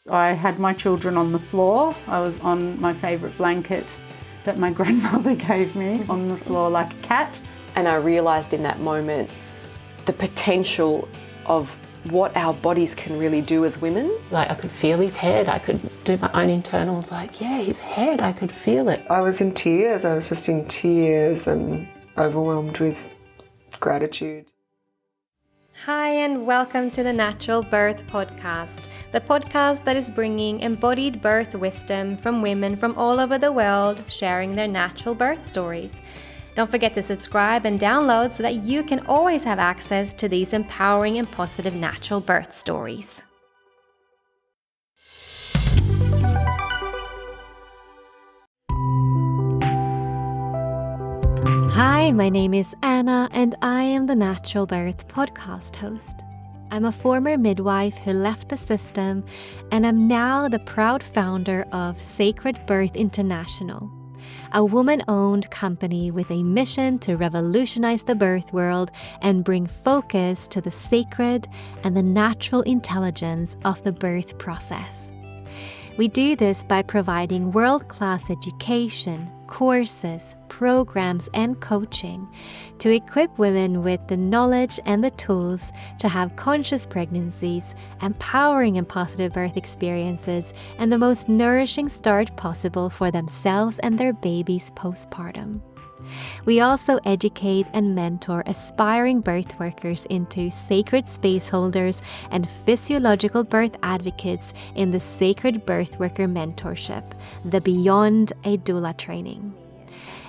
I had my children on the floor. I was on my favourite blanket that my grandmother gave me on the floor like a cat. And I realised in that moment the potential of what our bodies can really do as women. Like I could feel his head, I could do my own internal, like, yeah, his head, I could feel it. I was in tears, I was just in tears and overwhelmed with gratitude. Hi, and welcome to the Natural Birth Podcast, the podcast that is bringing embodied birth wisdom from women from all over the world, sharing their natural birth stories. Don't forget to subscribe and download so that you can always have access to these empowering and positive natural birth stories. Hi, my name is Anna, and I am the Natural Birth Podcast host. I'm a former midwife who left the system, and I'm now the proud founder of Sacred Birth International, a woman-owned company with a mission to revolutionize the birth world and bring focus to the sacred and the natural intelligence of the birth process. We do this by providing world-class education, courses, programs, and coaching to equip women with the knowledge and the tools to have conscious pregnancies, empowering and positive birth experiences, and the most nourishing start possible for themselves and their babies postpartum. We also educate and mentor aspiring birth workers into sacred space holders and physiological birth advocates in the Sacred Birth Worker Mentorship, the Beyond a Doula training.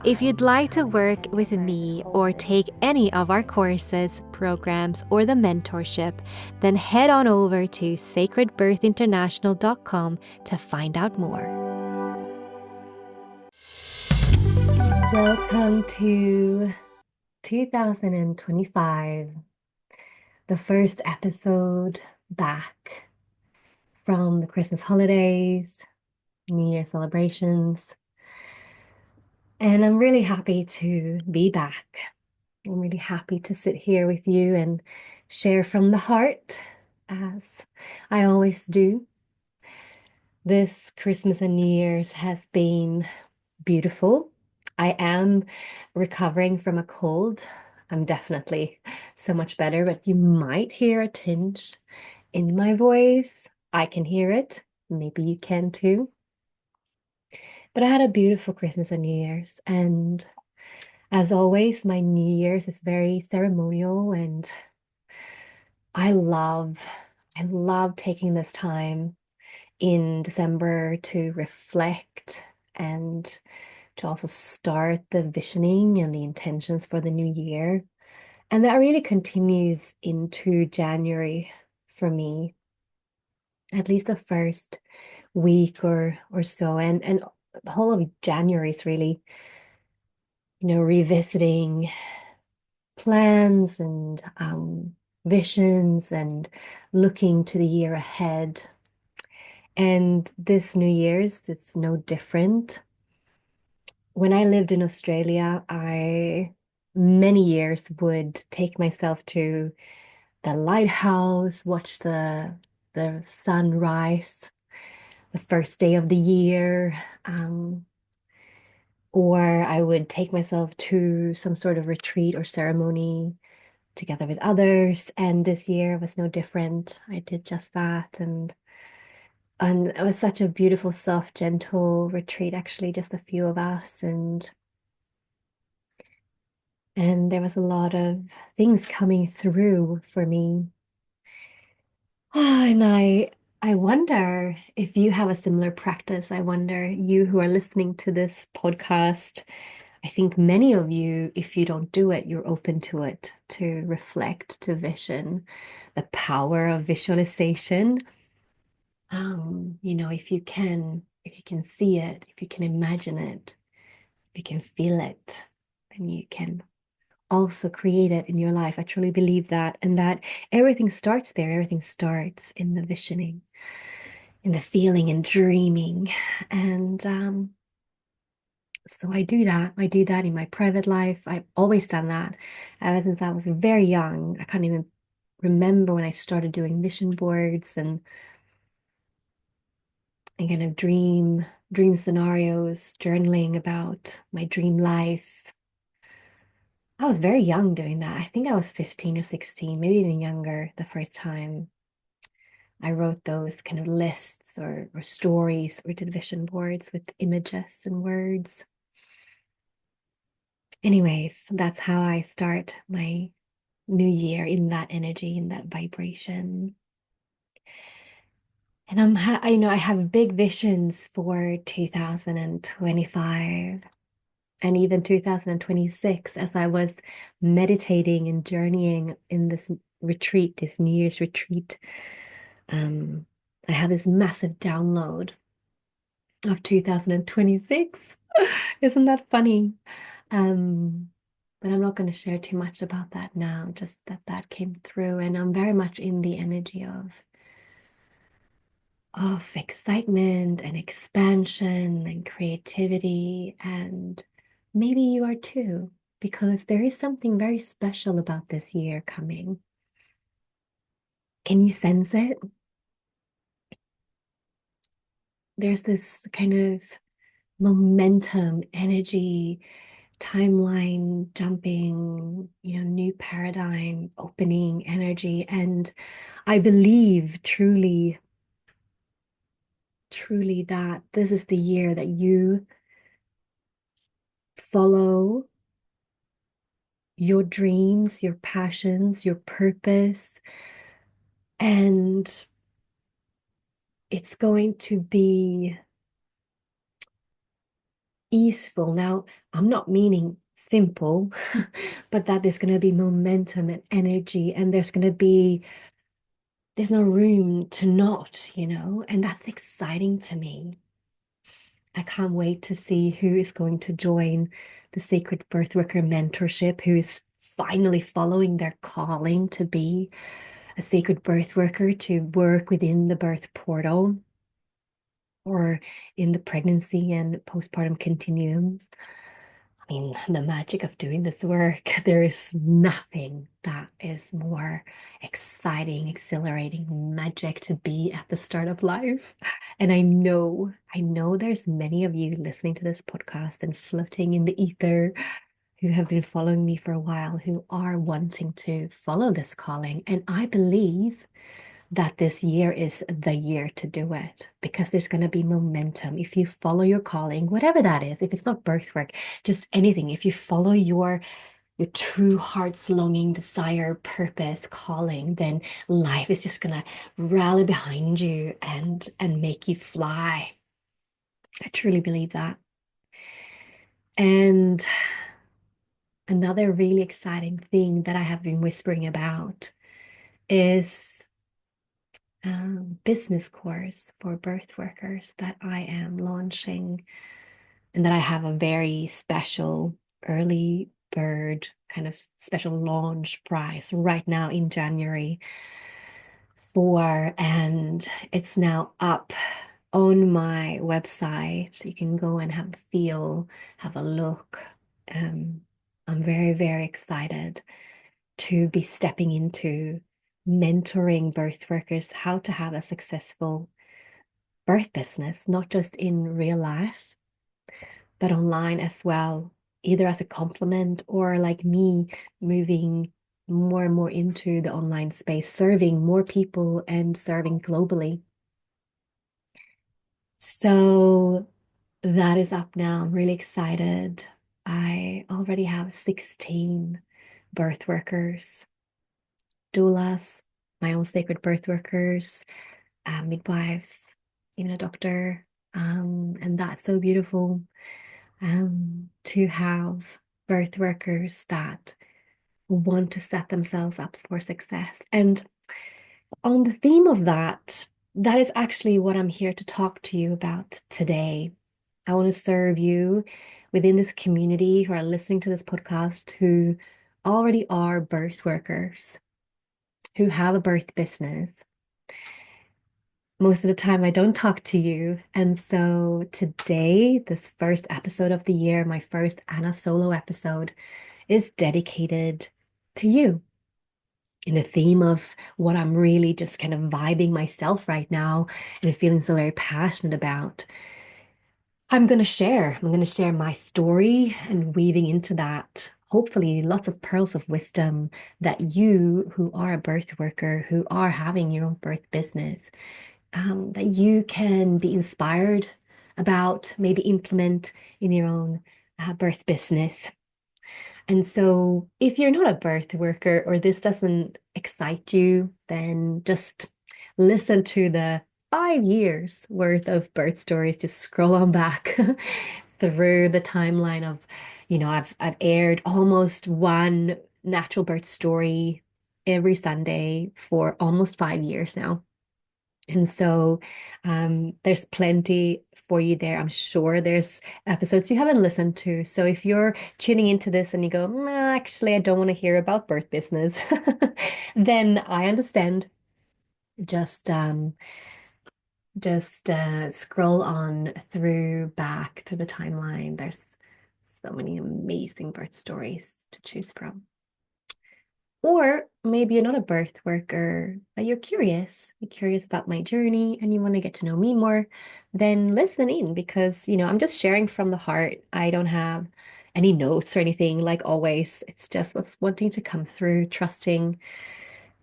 If you'd like to work with me or take any of our courses, programs, or the mentorship, then head on over to sacredbirthinternational.com to find out more. Welcome to 2025, the first episode back from the Christmas holidays, New Year celebrations, and I'm really happy to be back. I'm really happy to sit here with you and share from the heart, as I always do. This Christmas and New Year's has been beautiful. I am recovering from a cold. I'm definitely so much better, but you might hear a tinge in my voice. I can hear it. Maybe you can too. But I had a beautiful Christmas and New Year's, and as always, my New Year's is very ceremonial, and I love taking this time in December to reflect and to also start the visioning and the intentions for the new year. And that really continues into January for me, at least the first week or so. And the whole of January is really, revisiting plans and visions and looking to the year ahead. And this New Year's, it's no different. When I lived in Australia, I many years would take myself to the lighthouse, watch the sunrise, the first day of the year, or I would take myself to some sort of retreat or ceremony together with others. And this year was no different. I did just that, and it was such a beautiful, soft, gentle retreat, actually, just a few of us. And there was a lot of things coming through for me. And I wonder if you have a similar practice. I wonder, you who are listening to this podcast, I think many of you, if you don't do it, you're open to it, to reflect, to vision, the power of visualization. If you can see it, if you can imagine it, if you can feel it, then you can also create it in your life. I truly believe that, and that everything starts there. Everything starts in the visioning, in the feeling and dreaming. And so I do that. I do that in my private life. I've always done that ever since I was very young. I can't even remember when I started doing vision boards, and and kind of dream scenarios, journaling about my dream life. I was very young doing that. I think I was 15 or 16, maybe even younger, the first time I wrote those kind of lists or stories or did vision boards with images and words. Anyways, that's how I start my new year, in that energy, in that vibration. And I have big visions for 2025 and even 2026, as I was meditating and journeying in this retreat, this New Year's retreat. I had this massive download of 2026. Isn't that funny? But I'm not going to share too much about that now, just that came through. And I'm very much in the energy of excitement and expansion and creativity. And maybe you are too, because there is something very special about this year coming. Can you sense it? There's this kind of momentum, energy, timeline jumping, new paradigm opening energy. And I believe truly, truly that this is the year that you follow your dreams, your passions, your purpose, and it's going to be easeful. Now, I'm not meaning simple, but that there's going to be momentum and energy, and there's no room to not, and that's exciting to me. I can't wait to see who is going to join the Sacred Birthworker Mentorship, who is finally following their calling to be a sacred birthworker, to work within the birth portal or in the pregnancy and postpartum continuum. I mean, the magic of doing this work, there is nothing that is more exciting, exhilarating, magic to be at the start of life. And I know there's many of you listening to this podcast and floating in the ether who have been following me for a while, who are wanting to follow this calling. And I believe that this year is the year to do it, because there's going to be momentum. If you follow your calling, whatever that is, if it's not birth work, just anything, if you follow your true heart's longing, desire, purpose, calling, then life is just going to rally behind you and make you fly. I truly believe that. And another really exciting thing that I have been whispering about is business course for birth workers that I am launching, and that I have a very special early bird kind of special launch price right now in January for, and it's now up on my website. You can go and have a feel, have a look. I'm very, very excited to be stepping into mentoring birth workers how to have a successful birth business, not just in real life, but online as well, either as a complement or like me moving more and more into the online space, serving more people and serving globally. So that is up now. I'm really excited. I already have 16 birth workers, doulas, my own sacred birth workers, midwives, even a doctor. And that's so beautiful to have birth workers that want to set themselves up for success. And on the theme of that, that is actually what I'm here to talk to you about today. I want to serve you within this community who are listening to this podcast, who already are birth workers, who have a birth business. Most of the time, I don't talk to you. And so today, this first episode of the year, my first Anna solo episode, is dedicated to you. in the theme of what I'm really just kind of vibing myself right now and feeling so very passionate about, I'm going to share. I'm going to share my story and weaving into that, hopefully, lots of pearls of wisdom that you, who are a birth worker, who are having your own birth business, that you can be inspired about, maybe implement in your own birth business. And so, if you're not a birth worker or this doesn't excite you, then just listen to the 5 years worth of birth stories. Just scroll on back through the timeline of, I've aired almost one natural birth story every Sunday for almost 5 years now. And so there's plenty for you there. I'm sure there's episodes you haven't listened to. So if you're tuning into this and you go, nah, actually, I don't want to hear about birth business, then I understand. Just scroll on through back through the timeline. There's so many amazing birth stories to choose from. Or maybe you're not a birth worker, but you're curious. You're curious about my journey and you want to get to know me more, then listen in because, I'm just sharing from the heart. I don't have any notes or anything like always. It's just what's wanting to come through, trusting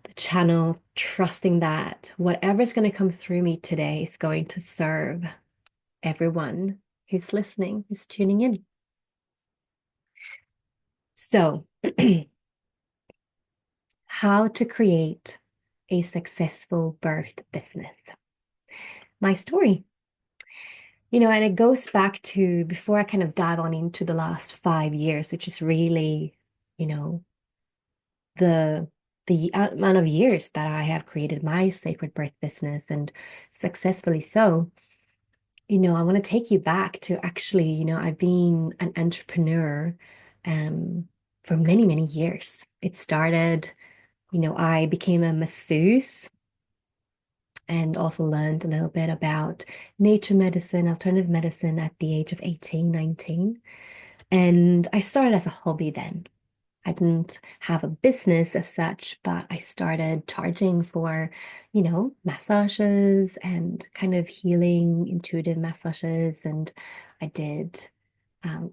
the channel, trusting that whatever's going to come through me today is going to serve everyone who's listening, who's tuning in. So, how to create a successful birth business. My story. And it goes back to before I kind of dive on into the last 5 years, which is really, the amount of years that I have created my sacred birth business and successfully so. I want to take you back to actually, I've been an entrepreneur for many, many years. It started, I became a masseuse and also learned a little bit about nature medicine, alternative medicine at the age of 18, 19. And I started as a hobby then. I didn't have a business as such, but I started charging for, massages and kind of healing, intuitive massages. And I did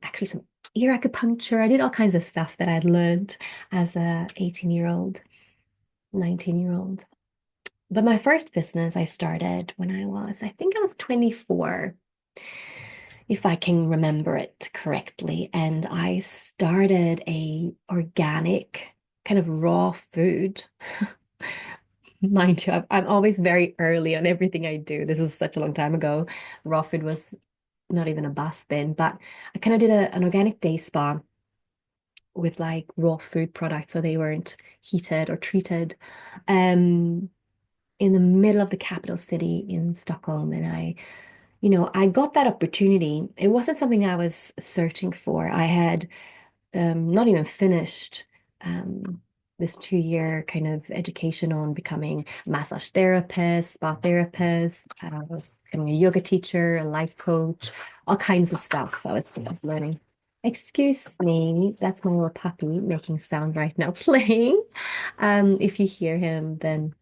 actually some ear acupuncture. I did all kinds of stuff that I'd learned as a 18-year-old, 19-year-old. But my first business I started when I think I was 24, if I can remember it correctly. And I started a organic kind of raw food. Mind you, I'm always very early on everything I do. This is such a long time ago. Raw food was not even a bus then, but I kind of did an organic day spa with like raw food products, so they weren't heated or treated. In the middle of the capital city in Stockholm. And I got that opportunity. It wasn't something I was searching for. I had not even finished this 2-year kind of education on becoming a massage therapist, spa therapist. I was becoming a yoga teacher, a life coach, all kinds of stuff I was learning. Excuse me, that's my little puppy making sound right now, playing. If you hear him, then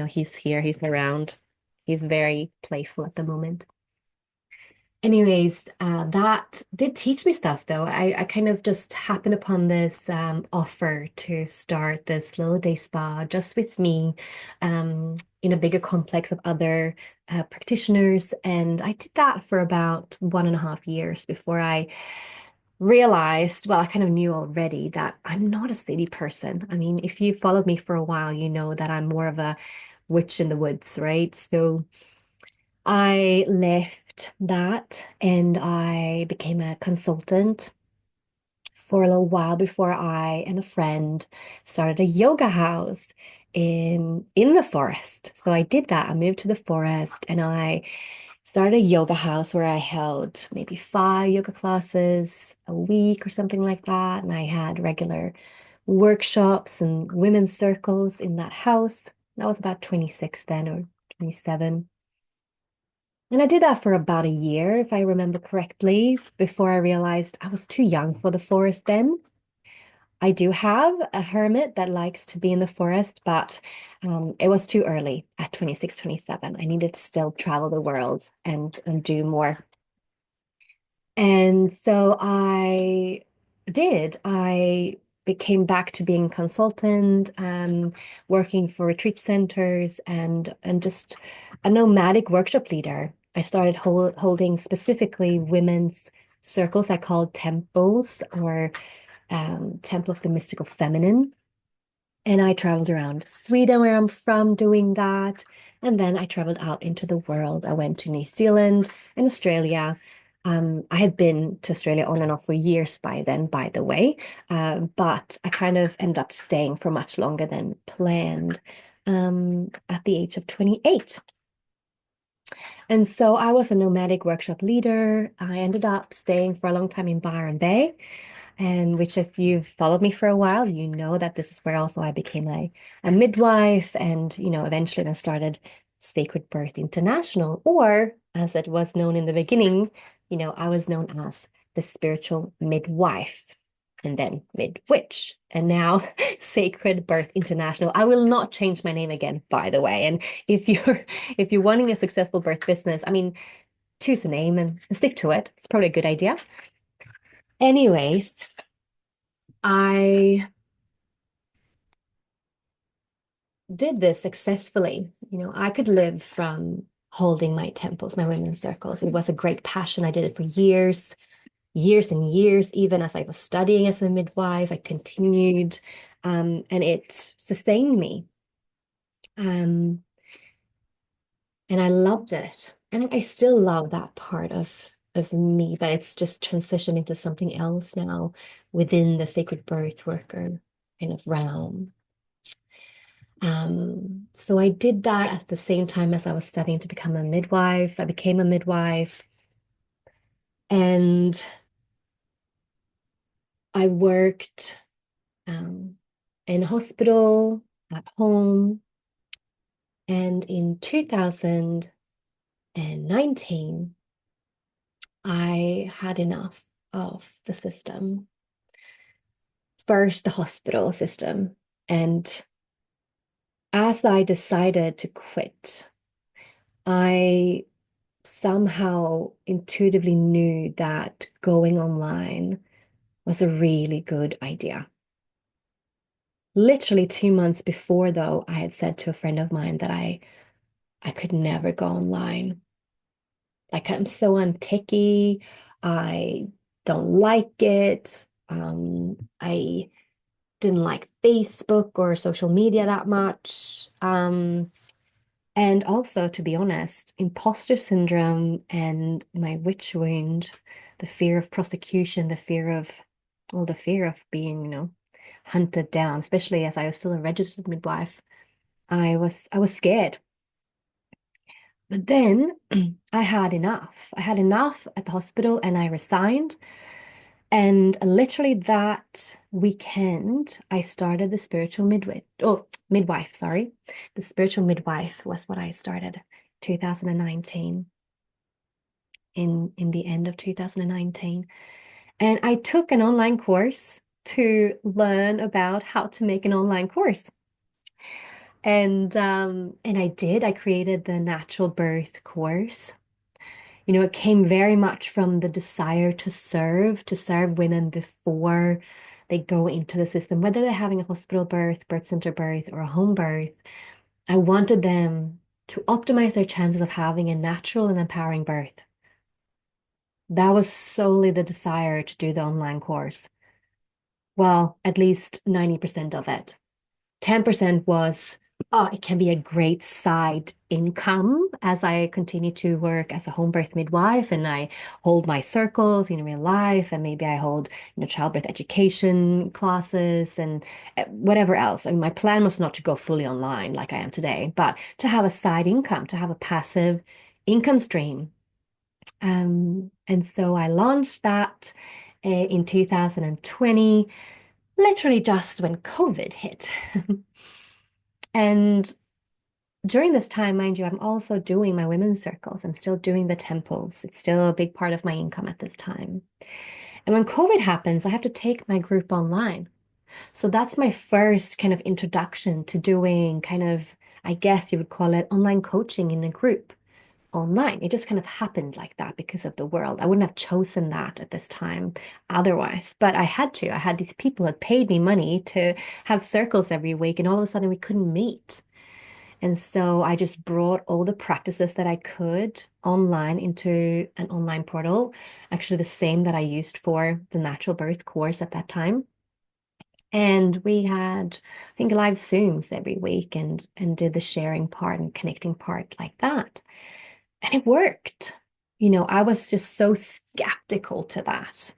he's here, he's around. He's very playful at the moment. Anyways, that did teach me stuff though. I kind of just happened upon this offer to start this little day spa just with me in a bigger complex of other practitioners. And I did that for about 1.5 years before I realized, well, I kind of knew already that I'm not a city person. I mean, if you followed me for a while, you know that I'm more of a witch in the woods, right? So I left that and I became a consultant for a little while before I and a friend started a yoga house in the forest. So I did that. I moved to the forest and I started a yoga house where I held maybe 5 yoga classes a week or something like that. And I had regular workshops and women's circles in that house. I was about 26 then or 27. And I did that for about a year, if I remember correctly, before I realized I was too young for the forest then. I do have a hermit that likes to be in the forest, but it was too early at 26, 27. I needed to still travel the world and do more. And so I did. I came back to being consultant, working for retreat centers and just a nomadic workshop leader. I started holding specifically women's circles I called temples or Temple of the Mystical Feminine. And I traveled around Sweden, where I'm from, doing that. And then I traveled out into the world. I went to New Zealand and Australia. I had been to Australia on and off for years by then, by the way, but I kind of ended up staying for much longer than planned at the age of 28. And so I was a nomadic workshop leader. I ended up staying for a long time in Byron Bay, and which if you've followed me for a while, you know that this is where also I became a midwife and, eventually then started Sacred Birth International, or as it was known in the beginning, I was known as the spiritual midwife and then midwitch and now Sacred Birth International. I will not change my name again, by the way. And if you're wanting a successful birth business, I mean, choose a name and stick to it. It's probably a good idea. Anyways, I did this successfully. I could live from holding my temples, my women's circles. It was a great passion. I did it for years, years and years. Even as I was studying as a midwife, I continued, and it sustained me. And I loved it. And I still love that part of me, but it's just transitioned into something else now within the sacred birth worker kind of realm. So I did that at the same time as I was studying to become a midwife. I became a midwife and I worked in hospital, at home. And in 2019, I had enough of the system. First, the hospital system. And as I decided to quit, I somehow intuitively knew that going online was a really good idea. Literally 2 months before, though, I had said to a friend of mine that I could never go online. Like, I'm so untechie. I don't like it. I didn't like Facebook or social media that much. And also, to be honest, imposter syndrome and my witch wound, the fear of prosecution, the fear of being, hunted down, especially as I was still a registered midwife. I was scared. But then I had enough. I had enough at the hospital and I resigned. And literally that weekend, I started the spiritual midwife, sorry. The spiritual midwife was what I started 2019, in the end of 2019. And I took an online course to learn about how to make an online course. And I did. I created the natural birth course. It came very much from the desire to serve women before they go into the system, whether they're having a hospital birth, birth center birth, or a home birth. I wanted them to optimize their chances of having a natural and empowering birth. That was solely the desire to do the online course. Well, at least 90% of it. 10% was, it can be a great side income as I continue to work as a home birth midwife and I hold my circles in real life, and maybe I hold, childbirth education classes and whatever else. I mean, my plan was not to go fully online like I am today, but to have a side income, to have a passive income stream. And so I launched that in 2020, literally just when COVID hit. And during this time, mind you, I'm also doing my women's circles. I'm still doing the temples. It's still a big part of my income at this time. And when COVID happens, I have to take my group online. So that's my first kind of introduction to doing kind of, I guess you would call it online coaching in a group online. It just kind of happened like that because of the world. I wouldn't have chosen that at this time otherwise, but I had to. I had these people that paid me money to have circles every week, and all of a sudden we couldn't meet. And so I just brought all the practices that I could online into an online portal, actually the same that I used for the natural birth course at that time. And we had, I think, live Zooms every week and did the sharing part and connecting part like that. And it worked. I was just so skeptical to that,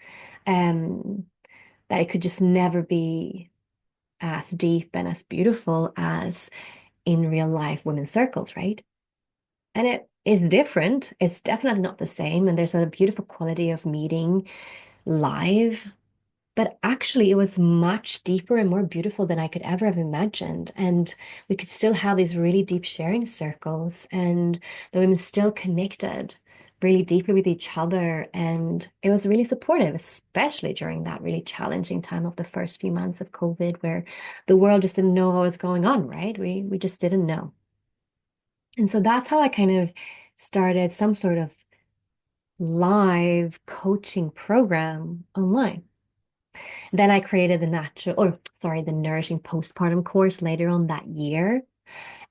um, that it could just never be as deep and as beautiful as in real life women's circles, right? And it is different. It's definitely not the same. And there's a beautiful quality of meeting live. But actually, it was much deeper and more beautiful than I could ever have imagined. And we could still have these really deep sharing circles, and the women still connected really deeply with each other. And it was really supportive, especially during that really challenging time of the first few months of COVID, where the world just didn't know what was going on, right? We just didn't know. And so that's how I kind of started some sort of live coaching program online. Then I created the nourishing postpartum course later on that year.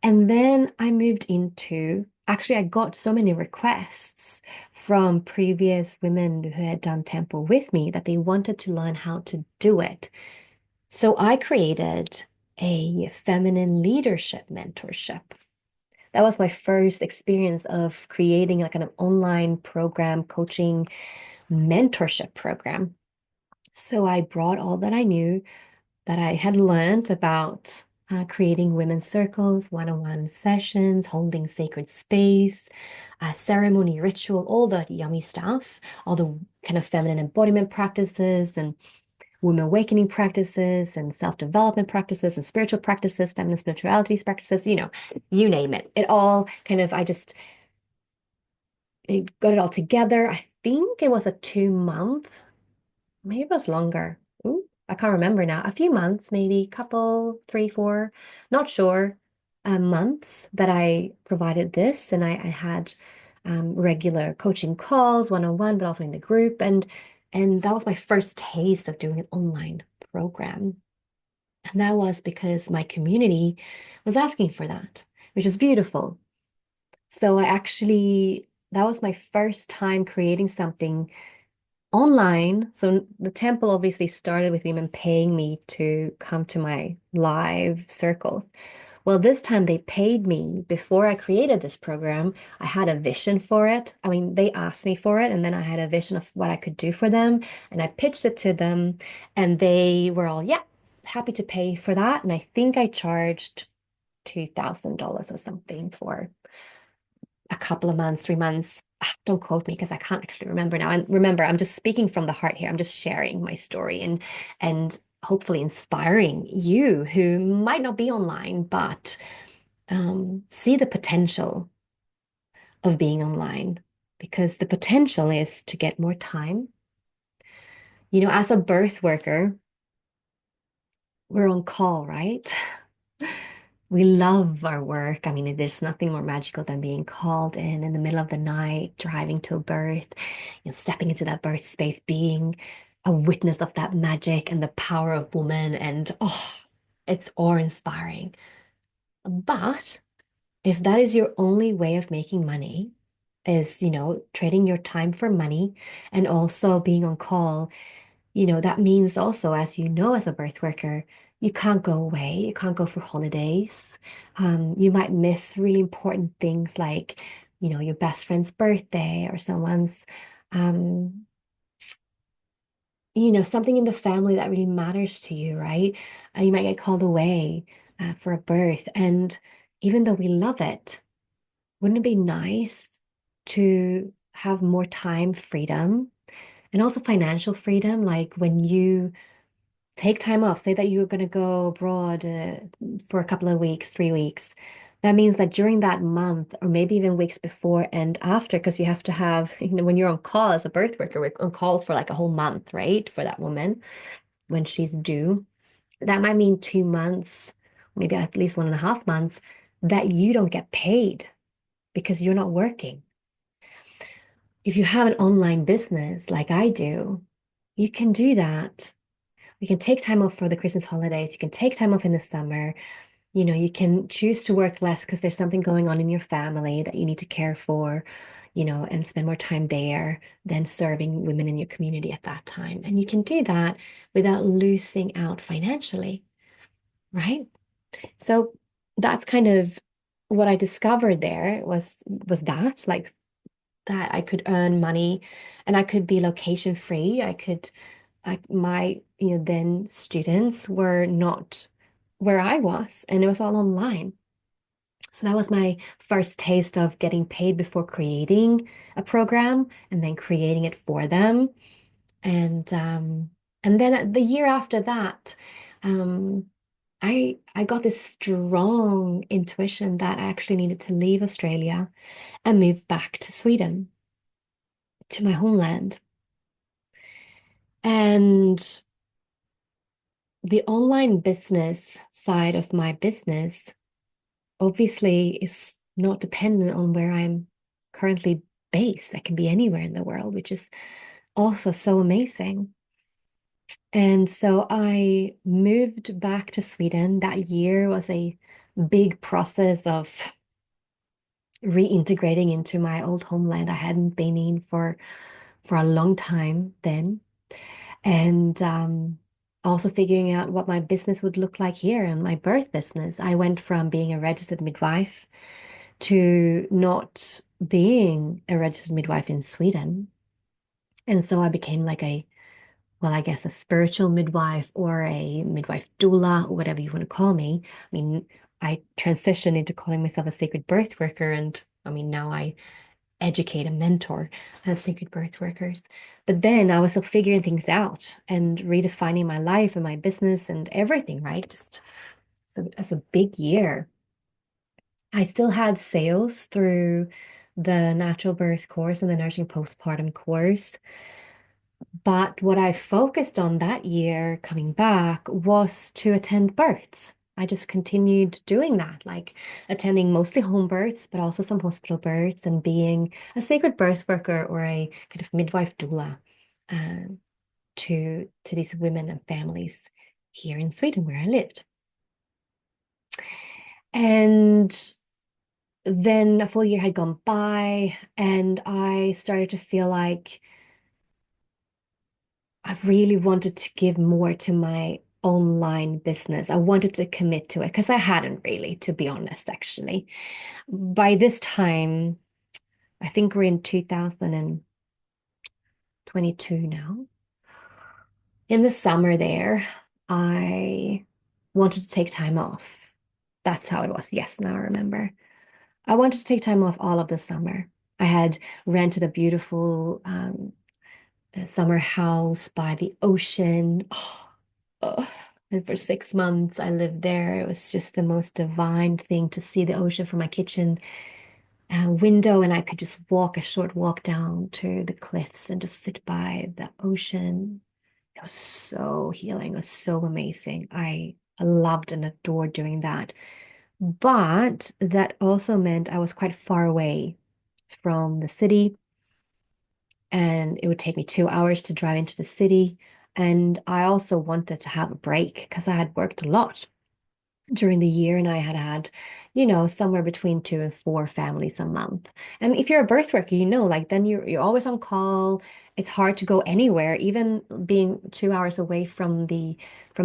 And then I moved into, actually, I got so many requests from previous women who had done temple with me that they wanted to learn how to do it. So I created a feminine leadership mentorship. That was my first experience of creating like an online program, coaching mentorship program. So I brought all that I knew that I had learned about creating women's circles, one-on-one sessions, holding sacred space, ceremony, ritual, all the yummy stuff, all the kind of feminine embodiment practices and women awakening practices and self-development practices and spiritual practices, feminine spiritualities practices, you name it. It all kind of, got it all together. I think it was a 2 month, maybe it was longer. Ooh, I can't remember now. A few months, maybe couple, 3, 4, not sure, months that I provided this. And I had regular coaching calls, one-on-one, but also in the group. And that was my first taste of doing an online program. And that was because my community was asking for that, which was beautiful. So that was my first time creating something online. So the temple obviously started with women paying me to come to my live circles. Well, this time they paid me before I created this program. I had a vision for it. I mean, they asked me for it, and then I had a vision of what I could do for them, and I pitched it to them, and they were all, yeah, happy to pay for that. And I think I charged $2,000 or something for a couple of months, 3 months. Don't quote me because I can't actually remember now. And remember, I'm just speaking from the heart here. I'm just sharing my story and hopefully inspiring you who might not be online, but see the potential of being online, because the potential is to get more time. As a birth worker, we're on call, right? We love our work. I mean, there's nothing more magical than being called in the middle of the night, driving to a birth, stepping into that birth space, being a witness of that magic and the power of woman. And it's awe-inspiring. But if that is your only way of making money, is, trading your time for money and also being on call, that means also, as as a birth worker, you can't go away. You can't go for holidays. You might miss really important things like, your best friend's birthday or someone's, um, something in the family that really matters to you, right? You might get called away for a birth. And even though we love it, wouldn't it be nice to have more time freedom and also financial freedom? Like when you take time off, say that you're going to go abroad for a couple of weeks, 3 weeks. That means that during that month, or maybe even weeks before and after, because you have to have, when you're on call as a birth worker, we're on call for like a whole month, right? For that woman when she's due. that might mean 2 months, maybe at least 1.5 months, that you don't get paid because you're not working. If you have an online business like I do, you can do that. You can take time off for the Christmas holidays. You can take time off in the summer. You can choose to work less because there's something going on in your family that you need to care for, and spend more time there than serving women in your community at that time. And you can do that without losing out financially, right? So that's kind of what I discovered there was that, like, that I could earn money and I could be location free. My, then students were not where I was, and it was all online. So that was my first taste of getting paid before creating a program and then creating it for them. And then the year after that, um, I got this strong intuition that I actually needed to leave Australia and move back to Sweden, to my homeland. And the online business side of my business obviously is not dependent on where I'm currently based. I can be anywhere in the world, which is also so amazing. And so I moved back to Sweden. That year was a big process of reintegrating into my old homeland. I hadn't been in for a long time then. And also figuring out what my business would look like here and my birth business. I went from being a registered midwife to not being a registered midwife in Sweden. And so I became like I guess a spiritual midwife or a midwife doula, or whatever you want to call me. I mean, I transitioned into calling myself a sacred birth worker. And I mean, now I educate and mentor as sacred birth workers. But then I was still figuring things out and redefining my life and my business and everything, right? Just as a big year. I still had sales through the natural birth course and the nursing postpartum course. But what I focused on that year coming back was to attend births. I just continued doing that, like attending mostly home births, but also some hospital births, and being a sacred birth worker or a kind of midwife doula to these women and families here in Sweden where I lived. And then a full year had gone by, and I started to feel like I really wanted to give more to my online business. I wanted to commit to it because I hadn't really, to be honest, actually. By this time, I think we're in 2022 now. In the summer there, I wanted to take time off. That's how it was. Yes, now I remember. I wanted to take time off all of the summer. I had rented a beautiful summer house by the ocean. Oh, and for 6 months, I lived there. It was just the most divine thing to see the ocean from my kitchen window, and I could just walk a short walk down to the cliffs and just sit by the ocean. It was so healing. It was so amazing. I loved and adored doing that. But that also meant I was quite far away from the city, and it would take me 2 hours to drive into the city. And I also wanted to have a break because I had worked a lot during the year, and I had, somewhere between 2 and 4 families a month. And if you're a birth worker, like then you're always on call. It's hard to go anywhere, even being 2 hours away from the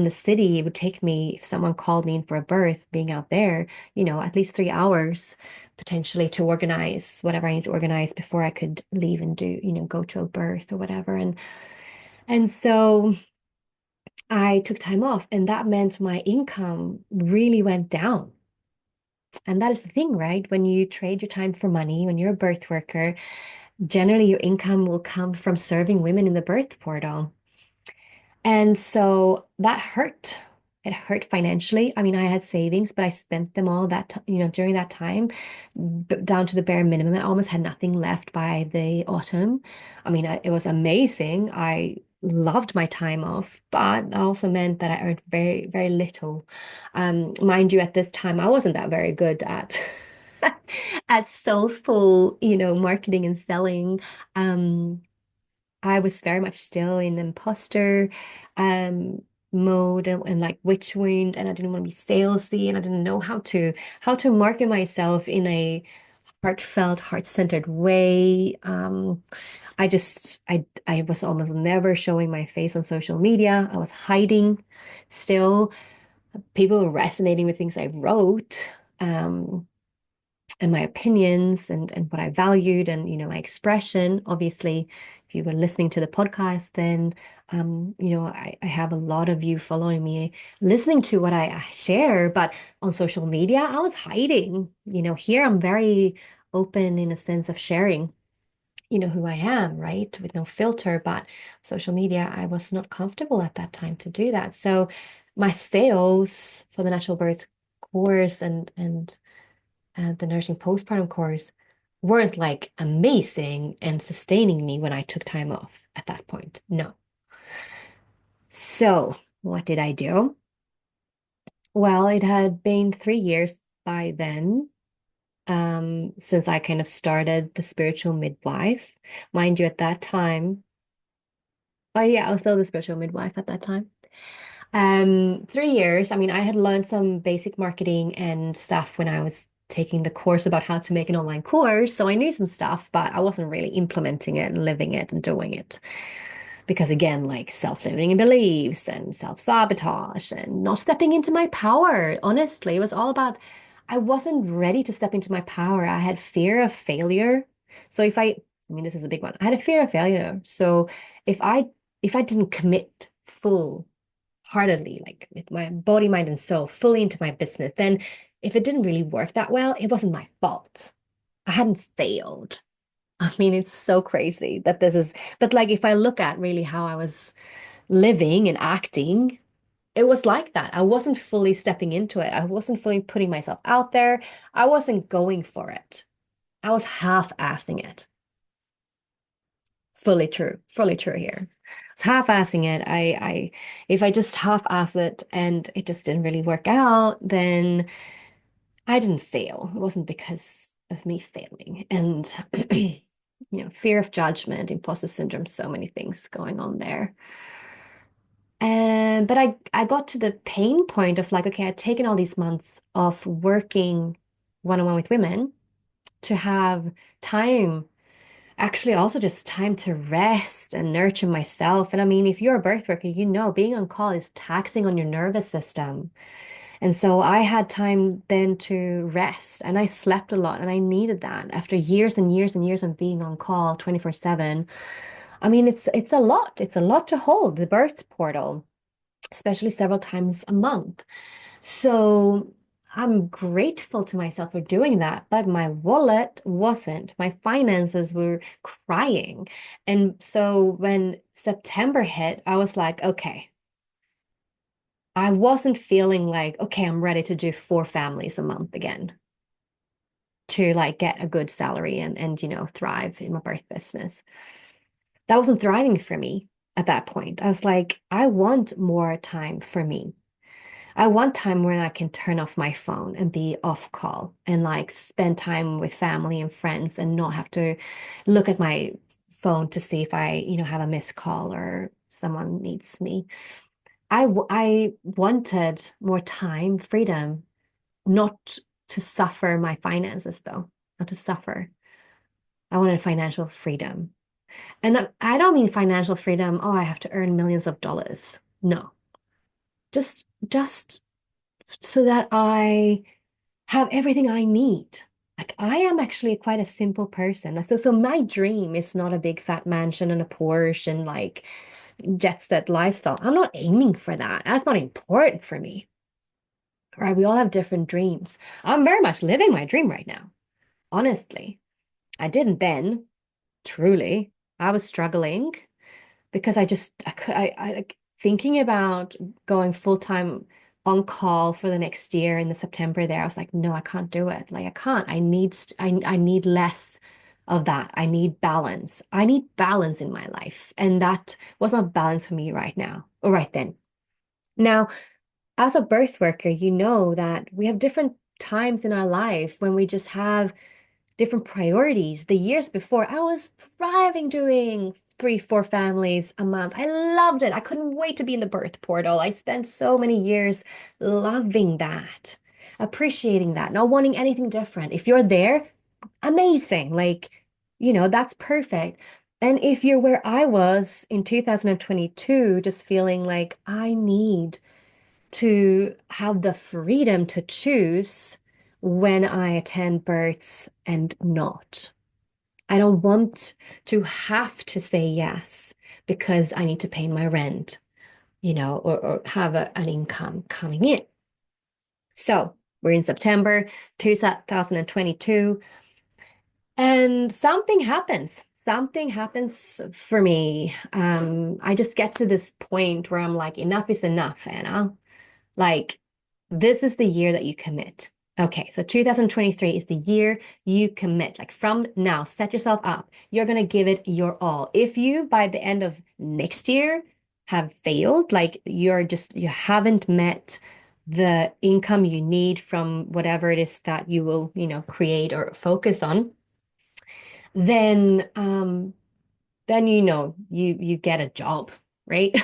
city. It would take me, if someone called me in for a birth, being out there, at least 3 hours potentially to organize whatever I need to organize before I could leave and do, go to a birth or whatever. And so I took time off, and that meant my income really went down. And that is the thing, right? When you trade your time for money, when you're a birth worker, generally your income will come from serving women in the birth portal. And so that hurt. It hurt financially. I mean, I had savings, but I spent them all during that time, down to the bare minimum. I almost had nothing left by the autumn. I mean, it was amazing. I loved my time off, but that also meant that I earned very, very little. Mind you, at this time, I wasn't that very good at at soulful, marketing and selling. Um, I was very much still in imposter um mode and like witch wound, and I didn't want to be salesy, and I didn't know how to market myself in a heartfelt, heart-centered way. I was almost never showing my face on social media. I was hiding still. People were resonating with things I wrote. And my opinions and what I valued and my expression. Obviously, if you were listening to the podcast, then I have a lot of you following me, listening to what I share, but on social media, I was hiding. Here I'm very open in a sense of sharing, who I am, right? With no filter, but social media, I was not comfortable at that time to do that. So my sales for the natural birth course and the nursing postpartum course weren't like amazing and sustaining me when I took time off at that point. No. So what did I do? Well, it had been 3 years by then, since I kind of started the spiritual midwife. Mind you, at that time, oh yeah, I was still the spiritual midwife at that time. 3 years. I mean, I had learned some basic marketing and stuff when I was taking the course about how to make an online course. So I knew some stuff, but I wasn't really implementing it and living it and doing it. Because again, like self-limiting beliefs and self-sabotage and not stepping into my power. Honestly, it was all about I wasn't ready to step into my power. I had fear of failure. So I mean, this is a big one. I had a fear of failure. So if I didn't commit full heartedly, like with my body, mind, and soul, fully into my business, then if it didn't really work that well, it wasn't my fault. I hadn't failed. I mean, it's so crazy that but like if I look at really how I was living and acting, it was like that. I wasn't fully stepping into it. I wasn't fully putting myself out there. I wasn't going for it. I was half-assing it. Fully true here. It's half-assing it. If I just half-ass it and it just didn't really work out, then I didn't fail. It wasn't because of me failing. And fear of judgment, imposter syndrome, so many things going on there. And but I got to the pain point of like, okay, I'd taken all these months of working one-on-one with women to have time, actually also just time to rest and nurture myself. And I mean, if you're a birth worker, being on call is taxing on your nervous system. And so I had time then to rest and I slept a lot and I needed that after years and years and years of being on call 24/7. I mean, it's a lot. It's a lot to hold, the birth portal, especially several times a month. So I'm grateful to myself for doing that, but my wallet wasn't. My finances were crying. And so when September hit, I was like, okay, I wasn't feeling like, okay, I'm ready to do 4 families a month again to like get a good salary and thrive in my birth business. That wasn't thriving for me at that point. I was like, I want more time for me. I want time when I can turn off my phone and be off call and like spend time with family and friends and not have to look at my phone to see if I, have a missed call or someone needs me. I wanted more time, freedom, not to suffer my finances though, not to suffer. I wanted financial freedom. And I don't mean financial freedom, oh, I have to earn millions of dollars. No. Just so that I have everything I need. Like I am actually quite a simple person. So my dream is not a big fat mansion and a Porsche and like jet set lifestyle. I'm not aiming for that. That's not important for me. Right? We all have different dreams. I'm very much living my dream right now. Honestly, I didn't then, truly. I was struggling because I like thinking about going full time on call for the next year in the September there. I was like, no, I can't do it. Like I can't. I need less of that. I need balance. I need balance in my life. And that was not balance for me right now or right then. Now, as a birth worker, you know that we have different times in our life when we just have different priorities. The years before, I was thriving doing 3, 4 families a month. I loved it. I couldn't wait to be in the birth portal. I spent so many years loving that, appreciating that, not wanting anything different. If you're there, amazing. Like, that's perfect. And if you're where I was in 2022, just feeling like I need to have the freedom to choose when I attend births and not. I don't want to have to say yes because I need to pay my rent, or have an income coming in. So we're in September 2022, and something happens. Something happens for me. I just get to this point where I'm like, enough is enough, Anna. Like, this is the year that you commit. Okay, so 2023 is the year you commit. Like, from now, set yourself up. You're going to give it your all. If you, by the end of next year, have failed, like you haven't met the income you need from whatever it is that you will, create or focus on, then you get a job, right?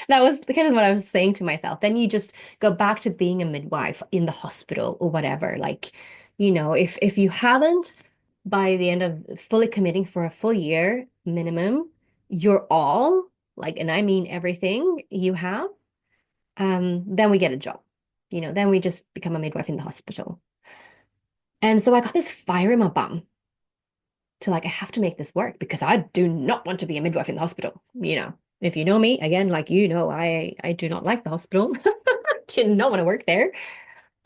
That was kind of what I was saying to myself. Then you just go back to being a midwife in the hospital or whatever. Like, if you haven't by the end of fully committing for a full year minimum, you're all like, and I mean everything you have, then we get a job. Then we just become a midwife in the hospital. And so I got this fire in my bum to like, I have to make this work because I do not want to be a midwife in the hospital. If you know me, again, like, I do not like the hospital. Did not want to work there.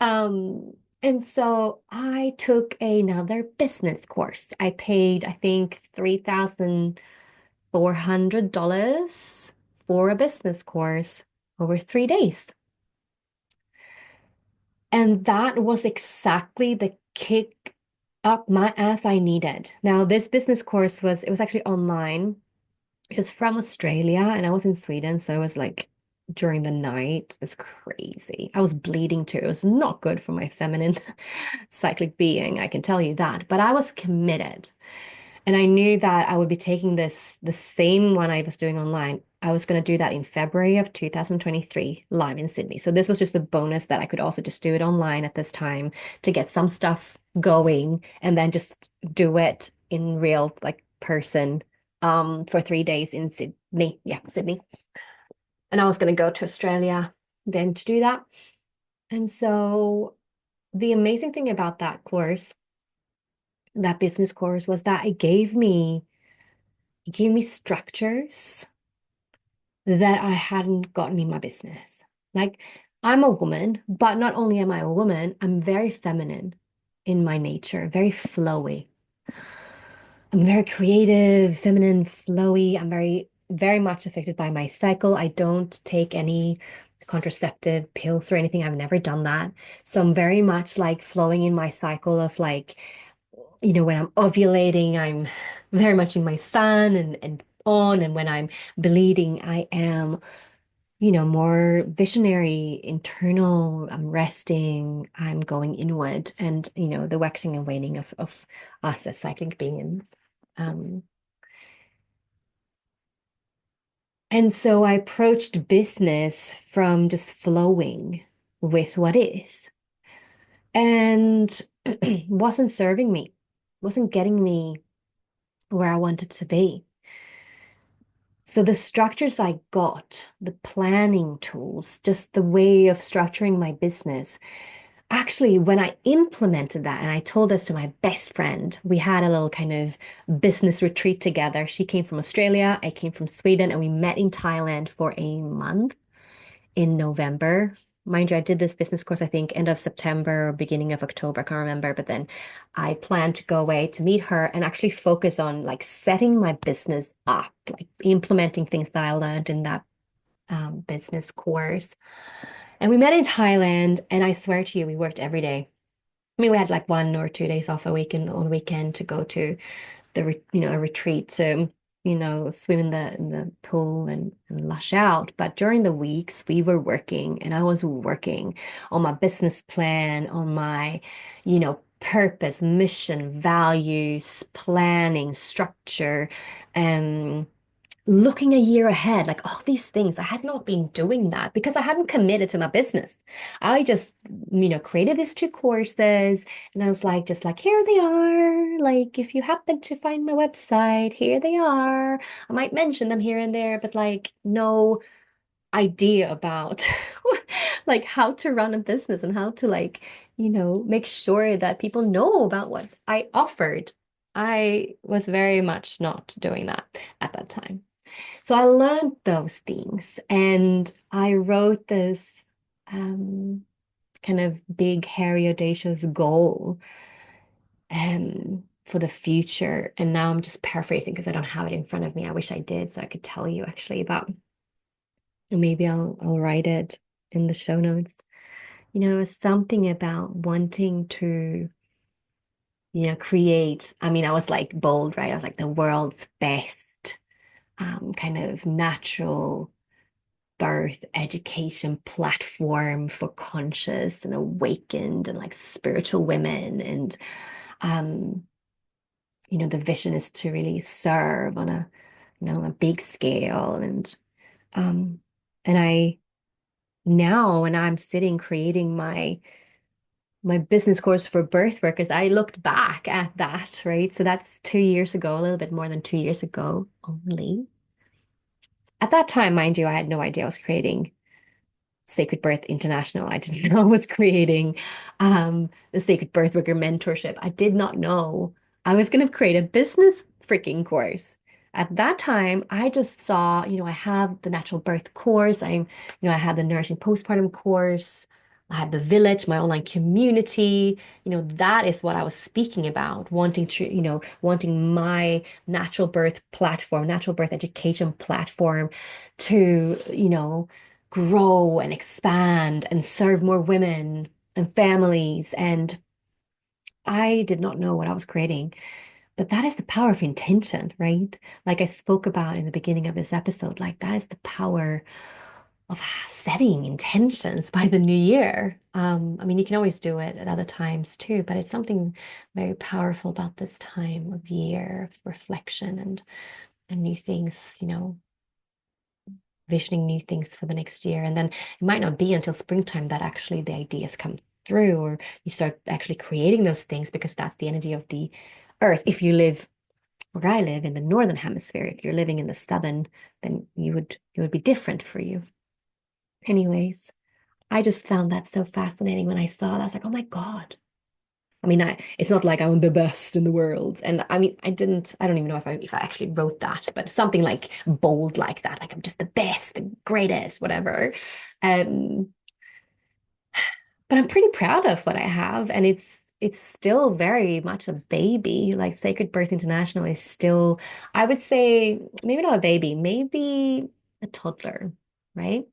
And so I took another business course. I paid, I think, $3,400 for a business course over 3 days. And that was exactly the kick up my ass I needed. Now, this business course was actually online. It was from Australia and I was in Sweden, so it was like during the night. It was crazy. I was bleeding too. It was not good for my feminine cyclic being, I can tell you that. But I was committed. And I knew that I would be taking the same one I was doing online. I was going to do that in February of 2023, live in Sydney. So this was just a bonus that I could also just do it online at this time to get some stuff going and then just do it in real, like, person for 3 days in Sydney. Yeah, Sydney. And I was going to go to Australia then to do that. And so the amazing thing about that course, that business course, was that it gave me structures that I hadn't gotten in my business. Like, I'm a woman, but not only am I a woman, I'm very feminine in my nature, very flowy. I'm very creative, feminine, flowy. I'm very, very much affected by my cycle. I don't take any contraceptive pills or anything. I've never done that. So I'm very much like flowing in my cycle of like, when I'm ovulating, I'm very much in my sun and on. And when I'm bleeding, I am, more visionary, internal. I'm resting, I'm going inward, and, the waxing and waning of us as cyclic beings. And so I approached business from just flowing with what is, and wasn't serving me, wasn't getting me where I wanted to be. So the structures I got, the planning tools, just the way of structuring my business, actually, when I implemented that, and I told this to my best friend, we had a little kind of business retreat together. She came from Australia, I came from Sweden, and we met in Thailand for a month in November. Mind you, I did this business course, I think, end of September or beginning of October, I can't remember. But then I planned to go away to meet her and actually focus on like setting my business up, like implementing things that I learned in that business course. And we met in Thailand, and I swear to you, we worked every day. I mean, we had like 1 or 2 days off a week on the weekend to go to a retreat to, swim in the pool and lush out. But during the weeks, we were working, and I was working on my business plan, on my, purpose, mission, values, planning, structure, um, looking a year ahead, like all these things. I had not been doing that because I hadn't committed to my business. I just, created these 2 courses, and I was like, just like, here they are. Like, if you happen to find my website, here they are. I might mention them here and there, but like, no idea about like how to run a business and how to like, make sure that people know about what I offered. I was very much not doing that at that time. So I learned those things, and I wrote this kind of big, hairy, audacious goal for the future. And now I'm just paraphrasing because I don't have it in front of me. I wish I did, so I could tell you actually, but maybe I'll write it in the show notes. It's something about wanting to, create. I mean, I was like bold, right? I was like the world's best kind of natural birth education platform for conscious and awakened and like spiritual women. And the vision is to really serve on a big scale. And I now, when I'm sitting creating my business course for birth workers, I looked back at that, right? So that's 2 years ago, a little bit more than 2 years ago only. At that time, mind you, I had no idea I was creating Sacred Birth International. I didn't know I was creating the Sacred Birth Worker Mentorship. I did not know I was going to create a business freaking course. At that time, I just saw, I have the natural birth course. I have the nourishing postpartum course. I have the village, my online community. That is what I was speaking about, wanting my natural birth platform, natural birth education platform to, grow and expand and serve more women and families. And I did not know what I was creating, but that is the power of intention, right? Like I spoke about in the beginning of this episode, like that is the power of setting intentions by the new year. I mean, you can always do it at other times too, but it's something very powerful about this time of year of reflection and new things, visioning new things for the next year. And then it might not be until springtime that actually the ideas come through, or you start actually creating those things, because that's the energy of the earth. If you live where I live in the northern hemisphere, if you're living in the southern, then it would be different for you. Anyways, I just found that so fascinating when I saw that. I was like, oh my God. I mean, it's not like I'm the best in the world. And I mean, I don't even know if I actually wrote that, but something like bold like that, like I'm just the best, the greatest, whatever. But I'm pretty proud of what I have. And it's still very much a baby. Like Sacred Birth International is still, I would say, maybe not a baby, maybe a toddler, right?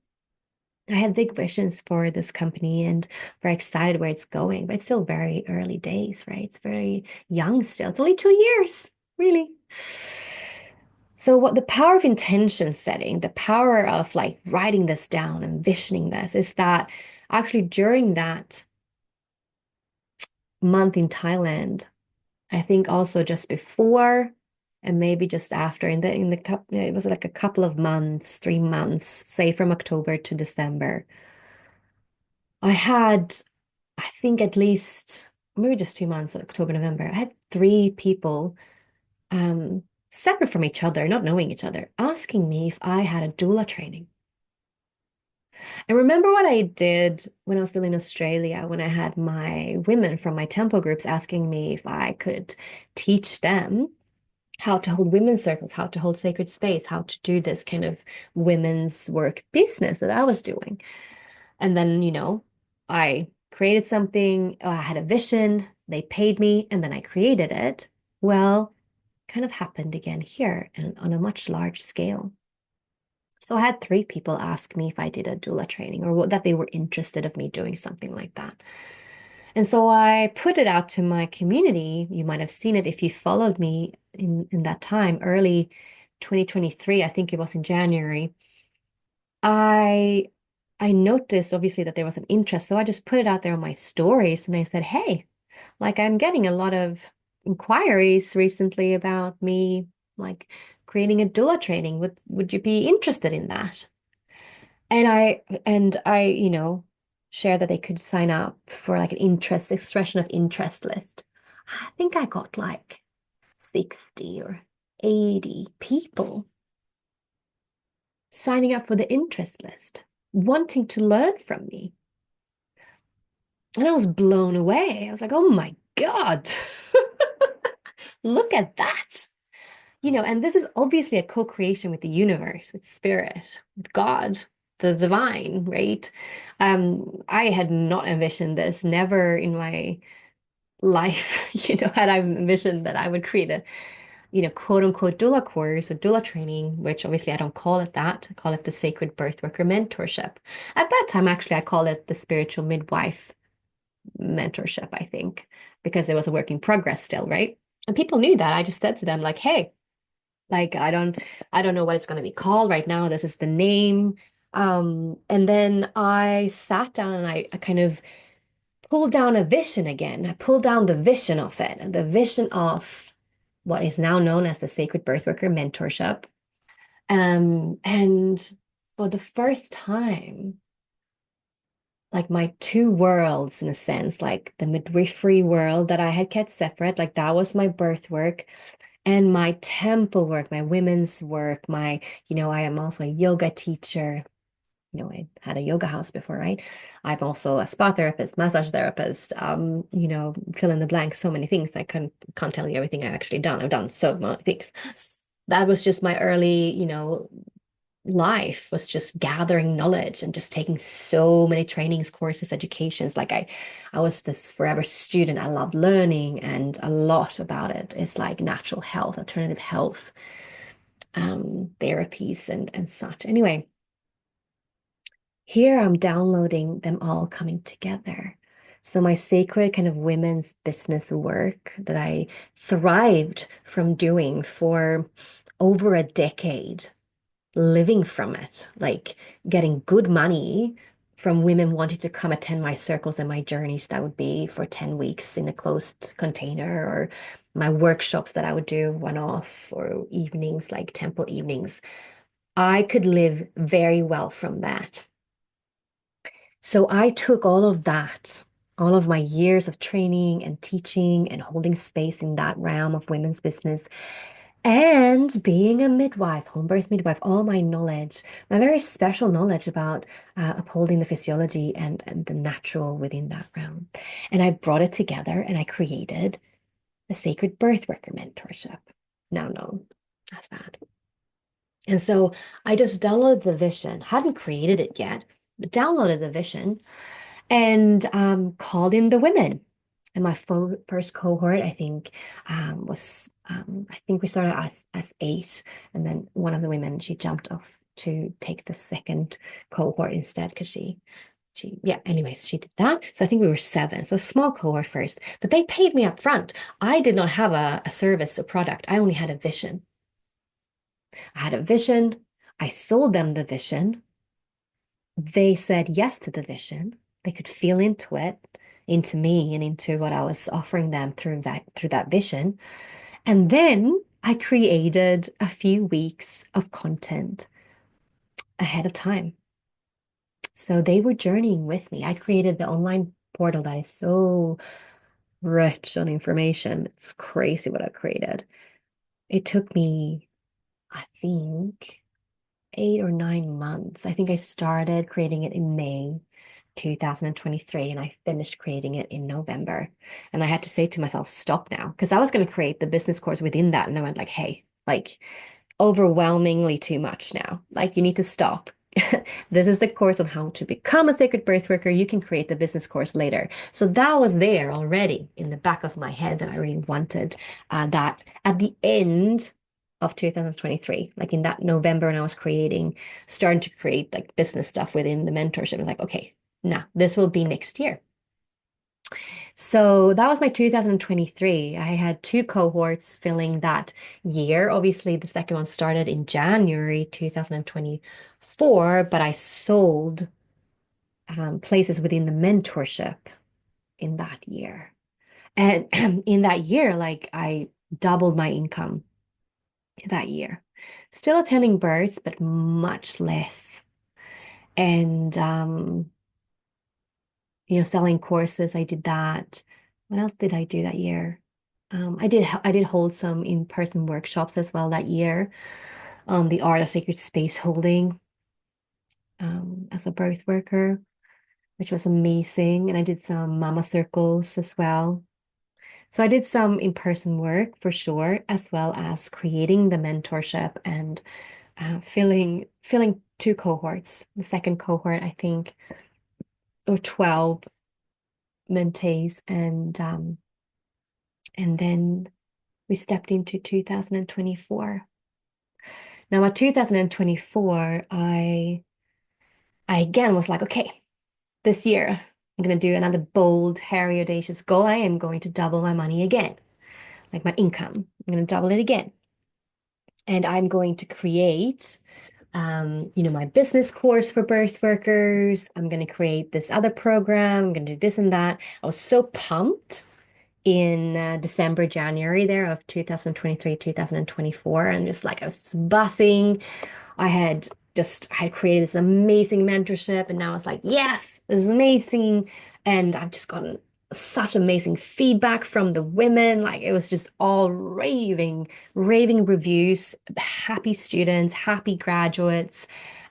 I have big visions for this company and very excited where it's going, but it's still very early days, right? It's very young still. It's only 2 years, really. So what the power of intention setting, the power of like writing this down and visioning this, is that actually during that month in Thailand, I think also just before and maybe just after, it was like a couple of months, 3 months, say from October to December. I had, I think at least maybe just 2 months, October, November. I had 3 people, separate from each other, not knowing each other, asking me if I had a doula training. And remember what I did when I was still in Australia, when I had my women from my temple groups asking me if I could teach them how to hold women's circles, how to hold sacred space, how to do this kind of women's work business that I was doing. And then, I created something, I had a vision, they paid me, and then I created it. Well, kind of happened again here and on a much large scale. So I had 3 people ask me if I did a doula training, or that they were interested of me doing something like that. And so I put it out to my community. You might have seen it if you followed me in that time, early 2023, I think it was in January. I I noticed obviously that there was an interest, so I just put it out there on my stories and I said, "Hey, like I'm getting a lot of inquiries recently about me like creating a doula training. Would you be interested in that?" And I, shared that they could sign up for like an interest expression of interest list. I think I got like 60 or 80 people signing up for the interest list, wanting to learn from me. And I was blown away. I was like, oh my God, look at that. And this is obviously a co-creation with the universe, with spirit, with God, the divine, right? I had not envisioned this, never in my life, had I envisioned that I would create a, quote unquote doula course or doula training, which obviously I don't call it that. I call it the Sacred Birth Worker Mentorship. At that time, actually, I call it the Spiritual Midwife Mentorship, I think, because it was a work in progress still, right? And people knew that. I just said to them, like, hey, like I don't know what it's going to be called right now. This is the name. And then I sat down and I kind of pulled down a vision again. I pulled down the vision of it, and the vision of what is now known as the Sacred Birthworker Mentorship. And for the first time, like my two worlds, in a sense, like the midwifery world that I had kept separate, like that was my birth work, and my temple work, my women's work, I am also a yoga teacher. I had a yoga house before, right? I'm also a spa therapist, massage therapist, fill in the blank, so many things. I can't tell you everything I've actually done. I've done so many things. That was just my early, life was just gathering knowledge and just taking so many trainings, courses, educations. Like I was this forever student. I loved learning, and a lot about it is like natural health, alternative health, therapies and such. Anyway, here I'm downloading them all coming together. So my sacred kind of women's business work that I thrived from doing for over a decade, living from it, like getting good money from women wanting to come attend my circles and my journeys that would be for 10 weeks in a closed container, or my workshops that I would do one off, or evenings, like temple evenings. I could live very well from that. So I took all of that, all of my years of training and teaching and holding space in that realm of women's business, and being a midwife, home birth midwife, all my knowledge, my very special knowledge about upholding the physiology and the natural within that realm. And I brought it together and I created the Sacred Birth Worker Mentorship, now known as that. And so I just downloaded the vision, hadn't created it yet, but downloaded the vision and called in the women. And my first cohort, I think, I think we started as 8, and then one of the women, she jumped off to take the second cohort instead because yeah, anyways, she did that. So I think we were 7. So a small cohort first, but they paid me up front. I did not have a service or product. I only had a vision. I had a vision. I sold them the vision. They said yes to the vision. They could feel into it, into me, and into what I was offering them through that vision. And then I created a few weeks of content ahead of time. So they were journeying with me. I created the online portal that is so rich on information. It's crazy what I created. It took me, I think, 8 or 9 months. I think I started creating it in May 2023, and I finished creating it in November. And I had to say to myself, stop now, because I was going to create the business course within that. And I went like, hey, like overwhelmingly too much now. Like you need to stop. This is the course on how to become a sacred birth worker. You can create the business course later. So that was there already in the back of my head that I really wanted that at the end of 2023, like in that November when I was starting to create like business stuff within the mentorship. I was like, okay, now this will be next year. So that was my 2023. I had two cohorts filling that year. Obviously, the second one started in January 2024, but I sold places within the mentorship in that year. And in that year, like I doubled my income that year. Still attending births, but much less. And selling courses, I did that. What else did I do that year? I did hold some in-person workshops as well that year. The art of sacred space holding as a birth worker, which was amazing. And I did some mama circles as well. So I did some in-person work for sure, as well as creating the mentorship and filling two cohorts. The second cohort, I think, or 12 mentees, and then we stepped into 2024. Now, at 2024, I again was like, okay, this year I'm going to do another bold, hairy, audacious goal. I am going to double my money again, like my income. I'm going to double it again. And I'm going to create, my business course for birth workers. I'm going to create this other program. I'm going to do this and that. I was so pumped in December, January there of 2023, 2024. And just like I was just buzzing. I had created this amazing mentorship, and now it's like, yes, this is amazing. And I've just gotten such amazing feedback from the women. Like it was just all raving reviews, happy students, happy graduates.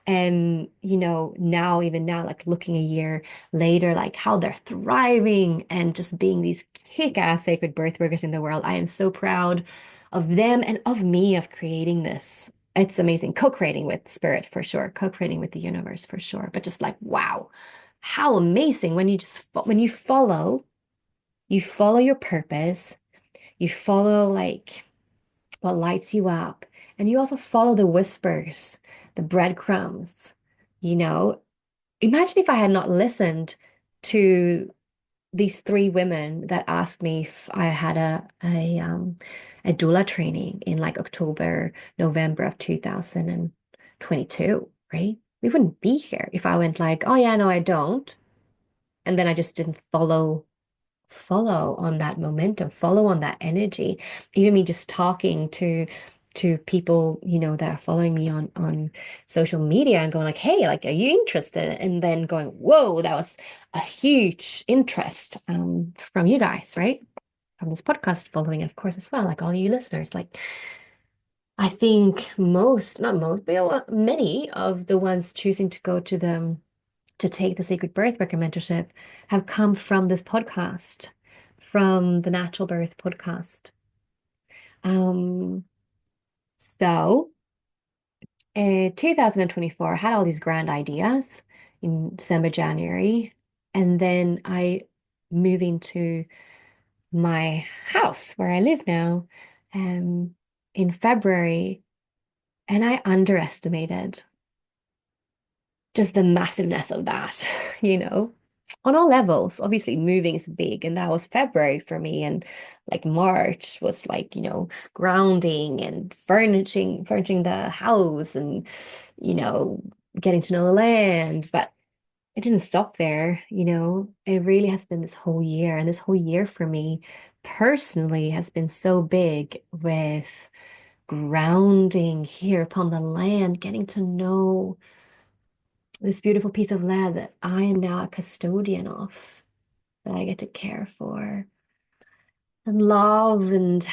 And, even now, like looking a year later, like how they're thriving and just being these kick-ass sacred birth workers in the world. I am so proud of them and of me of creating this. It's amazing. Co-creating with spirit for sure, co-creating with the universe for sure. But just like, wow, how amazing when you follow your purpose, you follow like what lights you up, and you also follow the whispers, the breadcrumbs, you know. Imagine if I had not listened to these three women that asked me if I had a doula training in like October, November of 2022, right? We wouldn't be here if I went like, oh yeah, no, I don't. And then I just didn't follow on that momentum, follow on that energy. Even me just talking to people, that are following me on social media and going like, hey, like, are you interested? And then going, whoa, that was a huge interest from you guys, right? From this podcast following, of course, as well, like all you listeners. Like, I think not most, but many of the ones choosing to go to take the Sacred Birth Worker mentorship have come from this podcast, from the Natural Birth podcast. Um, so 2024, I had all these grand ideas in December, January, and then I move into my house where I live now in February, and I underestimated just the massiveness of that, on all levels. Obviously, moving is big, and that was February for me. And like March was like, grounding and furnishing the house and, getting to know the land. But it didn't stop there, It really has been this whole year. And this whole year for me personally has been so big with grounding here upon the land, getting to know this beautiful piece of land that I am now a custodian of, that I get to care for and love. And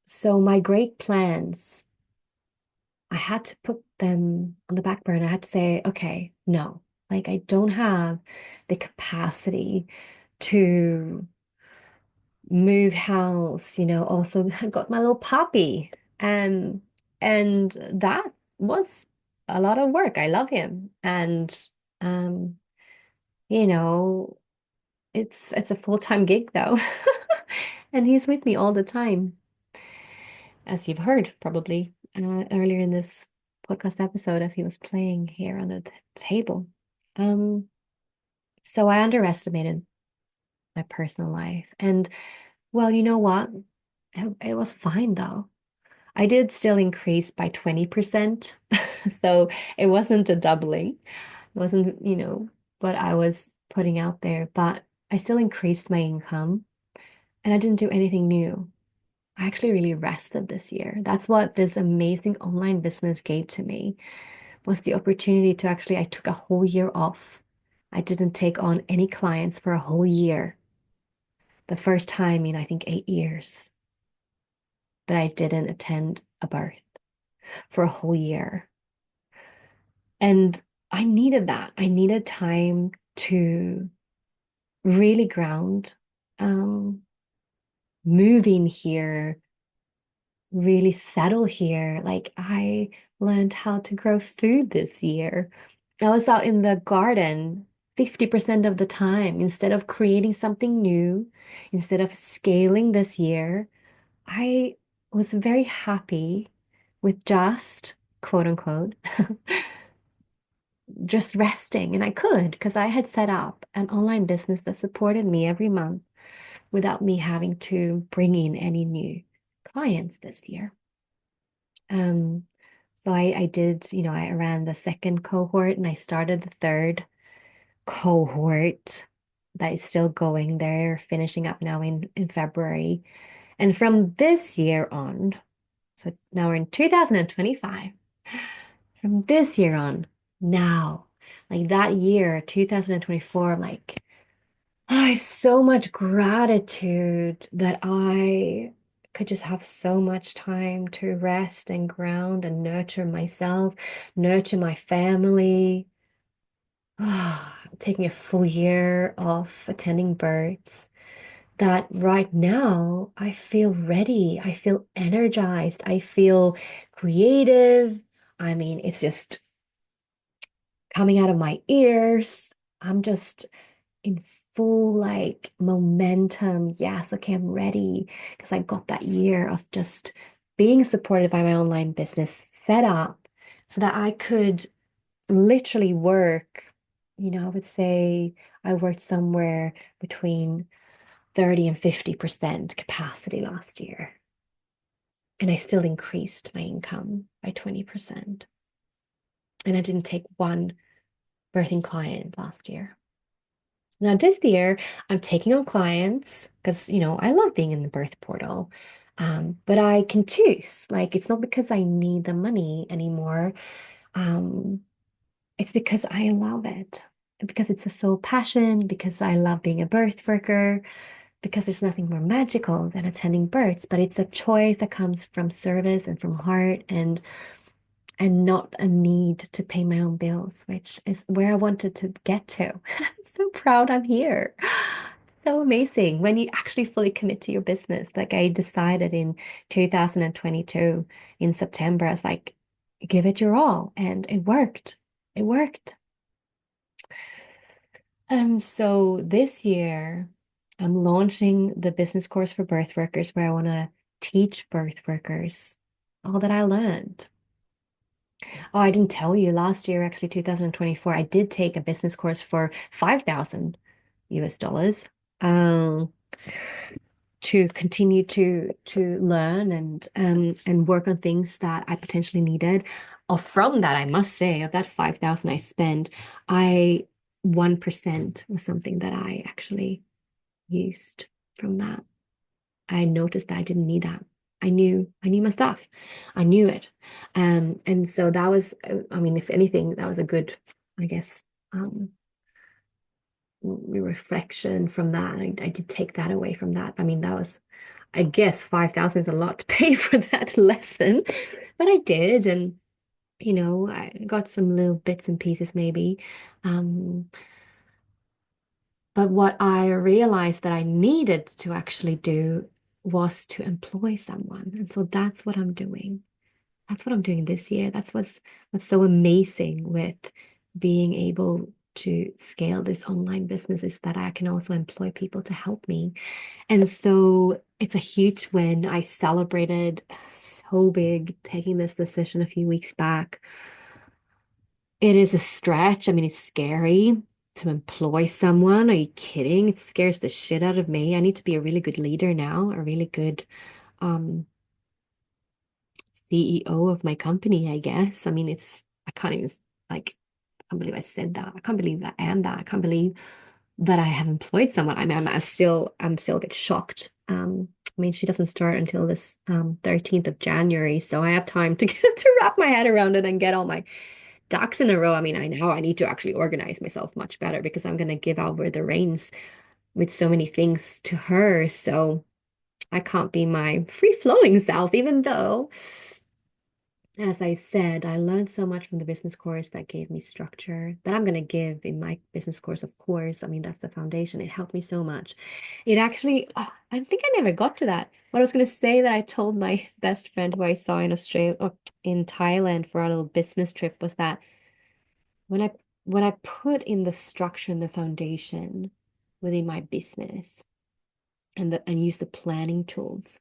so my great plans, I had to put them on the back burner. I had to say, okay, no, like I don't have the capacity to move house, also I got my little puppy. And that was a lot of work. I love him. And um, you know, it's a full-time gig though. And he's with me all the time, as you've heard probably earlier in this podcast episode, as he was playing here on the table. Um, So I underestimated my personal life. And well, you know what? It was fine though. I did still increase by 20%. So it wasn't a doubling. It wasn't, what I was putting out there, but I still increased my income and I didn't do anything new. I actually really rested this year. That's what this amazing online business gave to me was the opportunity to actually, I took a whole year off. I didn't take on any clients for a whole year. The first time in, I think, 8 years that I didn't attend a birth for a whole year. And I needed that. I needed time to really ground, um, move in here, really settle here. Like I learned how to grow food this year. I was out in the garden 50% of the time. Instead of creating something new, instead of scaling this year, I was very happy with just, quote unquote, just resting. And I could because I had set up an online business that supported me every month without me having to bring in any new clients this year. Um, so I did, I ran the second cohort and I started the third cohort that is still going there, finishing up now in February. And from this year on, so now we're in 2025, from this year on, now, like that year, 2024, like I have so much gratitude that I could just have so much time to rest and ground and nurture myself, nurture my family. Taking a full year off attending births, that right now I feel ready. I feel energized. I feel creative. I mean, it's just coming out of my ears. I'm just in full like momentum. Yes, okay, I'm ready because I got that year of just being supported by my online business set up so that I could literally work. I would say I worked somewhere between 30 and 50% capacity last year. And I still increased my income by 20%. And I didn't take one birthing client last year. Now, this year, I'm taking on clients because, I love being in the birth portal. But I can choose. Like, it's not because I need the money anymore. Um, it's because I love it. Because it's a soul passion, because I love being a birth worker, because there's nothing more magical than attending births, but it's a choice that comes from service and from heart and not a need to pay my own bills, which is where I wanted to get to. I'm so proud I'm here. So amazing when you actually fully commit to your business. Like I decided in 2022 in September, I was like, give it your all. And it worked. It worked. So this year I'm launching the business course for birth workers where I want to teach birth workers all that I learned. Oh, I didn't tell you last year, actually, 2024, I did take a business course for 5,000 US dollars to continue to learn and work on things that I potentially needed. Or from that, I must say, of that 5,000 I spent, 1% was something that I actually used from that. I noticed that I didn't need that. I knew my stuff. I knew it. And so that was, I mean, if anything, that was a good, I guess, reflection from that. I did take that away from that. I mean, that was, I guess 5,000 is a lot to pay for that lesson, but I did. And, I got some little bits and pieces maybe. But what I realized that I needed to actually do was to employ someone. And so that's what I'm doing. That's what I'm doing this year. That's what's so amazing with being able to scale this online business is that I can also employ people to help me. And so it's a huge win. I celebrated so big taking this decision a few weeks back. It is a stretch. I mean, it's scary. to employ someone. Are you kidding? It scares the shit out of me. I need to be a really good leader now, a really good CEO of my company, I guess. I mean, I can't even, like, I can't believe I said that. I can't believe that I am that. I can't believe that I have employed someone. I mean, I'm still a bit shocked. I mean, she doesn't start until this 13th of January, so I have time to to wrap my head around it and get all my ducks in a row. I mean, I know I need to actually organize myself much better because I'm going to give over the reins with so many things to her. So I can't be my free-flowing self, even though, as I said, I learned so much from the business course that gave me structure that I'm going to give in my business course, of course. I mean, that's the foundation. It helped me so much. It actually, I think I never got to that. What I was going to say that I told my best friend who I saw in Australia, or in Thailand for a little business trip was that when I put in the structure and the foundation within my business and use the planning tools,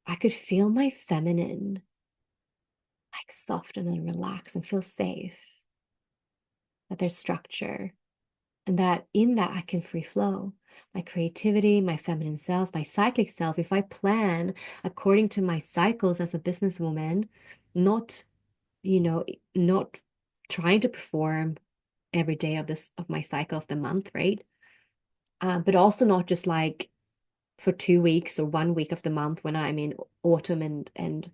I could feel my feminine like soften and relax and feel safe, that there's structure, and that in that I can free flow. My creativity, my feminine self, my cyclic self, if I plan according to my cycles as a businesswoman, not, not trying to perform every day of my cycle of the month, right? But also not just like for 2 weeks or 1 week of the month when I'm in autumn and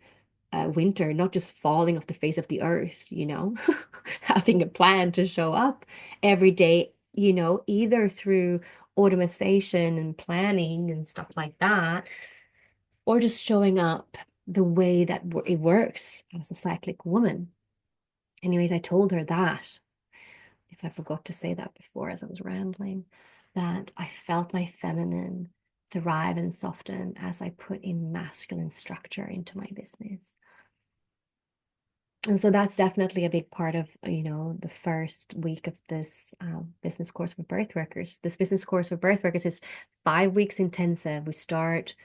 winter, not just falling off the face of the earth, having a plan to show up every day, either through automation and planning and stuff like that, or just showing up the way that it works as a cyclic woman. Anyways, I told her that, if I forgot to say that before as I was rambling, that I felt my feminine thrive and soften as I put in masculine structure into my business. And so that's definitely a big part of, the first week of this business course for birth workers. This business course for birth workers is 5 weeks intensive. We start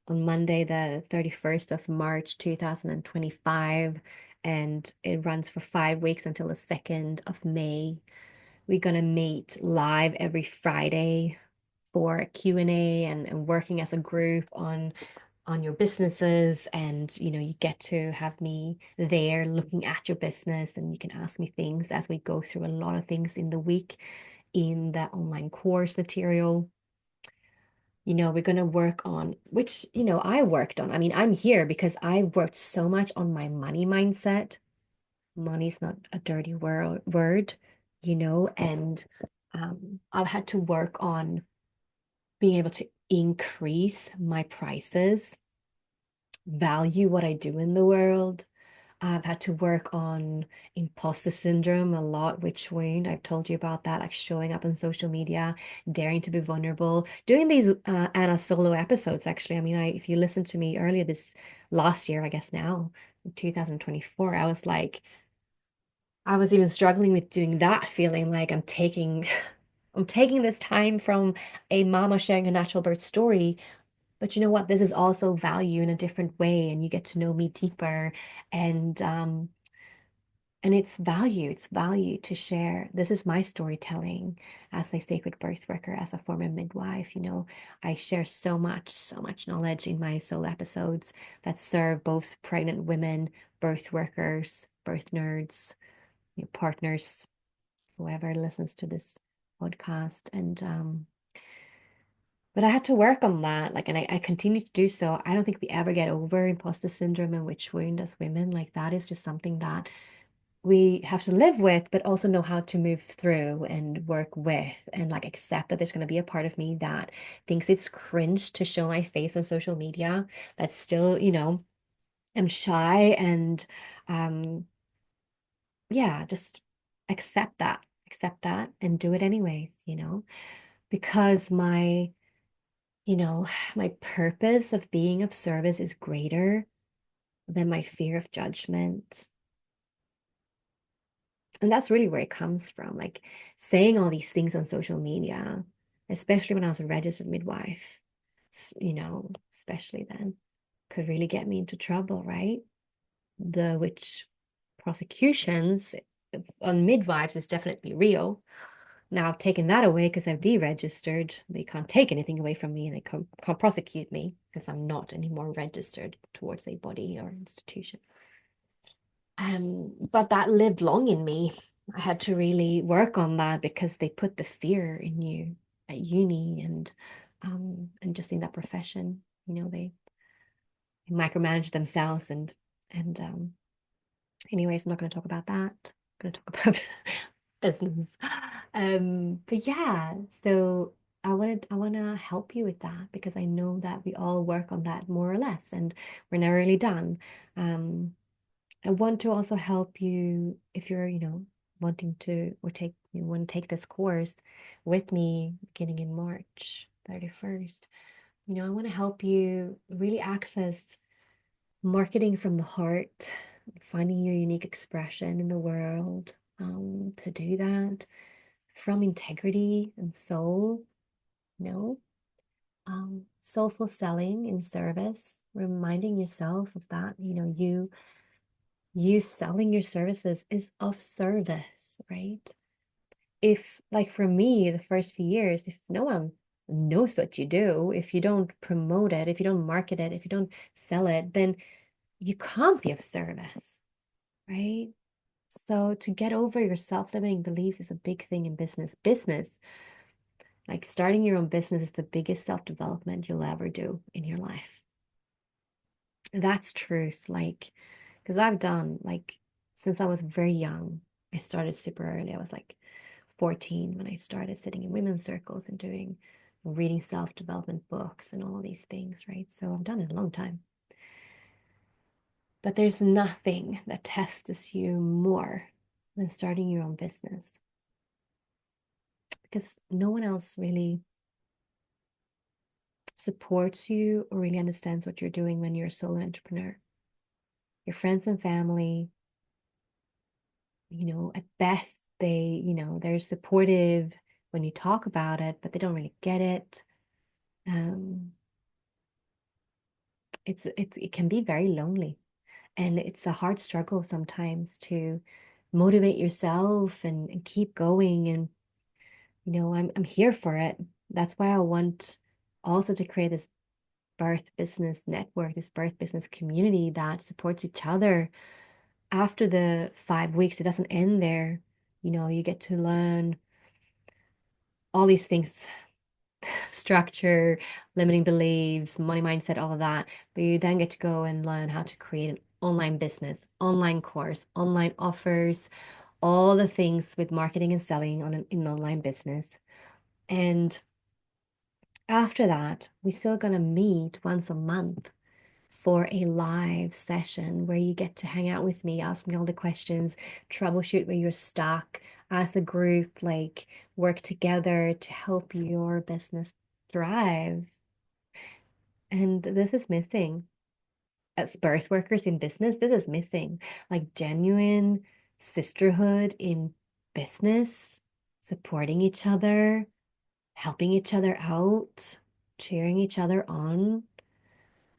on Monday, the 31st of March, 2025, and it runs for 5 weeks until the 2nd of May. We're going to meet live every Friday for a Q&A and working as a group on your businesses, and you get to have me there looking at your business, and you can ask me things as we go through a lot of things in the week in the online course material. We're going to work on, which I worked on. I mean, I'm here because I worked so much on my money mindset. Money's not a dirty word, and I've had to work on being able to increase my prices, value what I do in the world. I've had to work on imposter syndrome a lot, witch wound. I've told you about that, like showing up on social media, daring to be vulnerable, doing these Anna solo episodes. Actually, I mean, if you listened to me earlier this last year, I guess now, in 2024, I was even struggling with doing that, feeling like I'm taking I'm taking this time from a mama sharing a natural birth story. But you know what? This is also value in a different way, and you get to know me deeper, and it's value to share. This is my storytelling as a sacred birth worker, as a former midwife. I share so much knowledge in my solo episodes that serve both pregnant women, birth workers, birth nerds, partners, whoever listens to this podcast. And but I had to work on that, like, and I continue to do so. I don't think we ever get over imposter syndrome and witch wound as women. Like, that is just something that we have to live with, but also know how to move through and work with, and like accept that there's going to be a part of me that thinks it's cringe to show my face on social media. That's still, I'm shy, and yeah, just accept that and do it anyways, because my purpose of being of service is greater than my fear of judgment. And that's really where it comes from. Like, saying all these things on social media, especially when I was a registered midwife, especially then, could really get me into trouble, right? Which prosecutions on midwives is definitely real. Now I've taken that away because I've deregistered. They can't take anything away from me, and they can't prosecute me because I'm not anymore registered towards a body or institution. But that lived long in me. I had to really work on that because they put the fear in you at uni and just in that profession. You know, they micromanage themselves and anyways, I'm not going to talk about that. I'm going to talk about business. But yeah, so I want to help you with that because I know that we all work on that more or less, and we're never really done. I want to also help you if you're, wanting to or you want to take this course with me beginning in March 31st. I want to help you really access marketing from the heart, finding your unique expression in the world, to do that from integrity and soul, soulful selling in service, reminding yourself of that, you selling your services is of service, right? If, like for me, the first few years, if no one knows what you do, if you don't promote it, if you don't market it, if you don't sell it, then you can't be of service, right? So to get over your self-limiting beliefs is a big thing in business. Like starting your own business is the biggest self-development you'll ever do in your life. That's truth. Like, because I've done, like, since I was very young, I started super early. I was like 14 when I started sitting in women's circles and reading self-development books and all these things, right? So I've done it a long time. But there's nothing that tests you more than starting your own business, because no one else really supports you or really understands what you're doing when you're a solo entrepreneur. Your friends and family, at best, they're supportive when you talk about it, but they don't really get it. It can be very lonely, and it's a hard struggle sometimes to motivate yourself and keep going. And I'm here for it. That's why I want also to create this birth business network, this birth business community that supports each other. After the 5 weeks, it doesn't end there. You get to learn all these things, structure, limiting beliefs, money mindset, all of that. But you then get to go and learn how to create an online business, online course, online offers, all the things with marketing and selling in an online business. And after that, we're still going to meet once a month for a live session where you get to hang out with me, ask me all the questions, troubleshoot where you're stuck, as a group, like work together to help your business thrive. And this is missing. As birth workers in business, this is missing. Like genuine sisterhood in business, supporting each other, helping each other out, cheering each other on.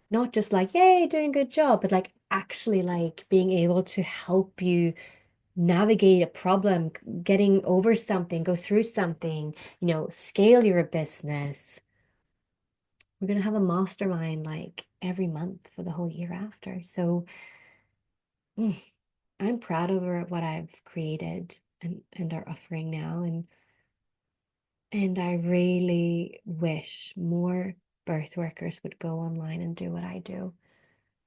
Not just like, yay, doing a good job, but like actually like being able to help you navigate a problem, getting over something, go through something, scale your business. We're going to have a mastermind like every month for the whole year after. So I'm proud over what I've created and are offering now. And I really wish more birth workers would go online and do what I do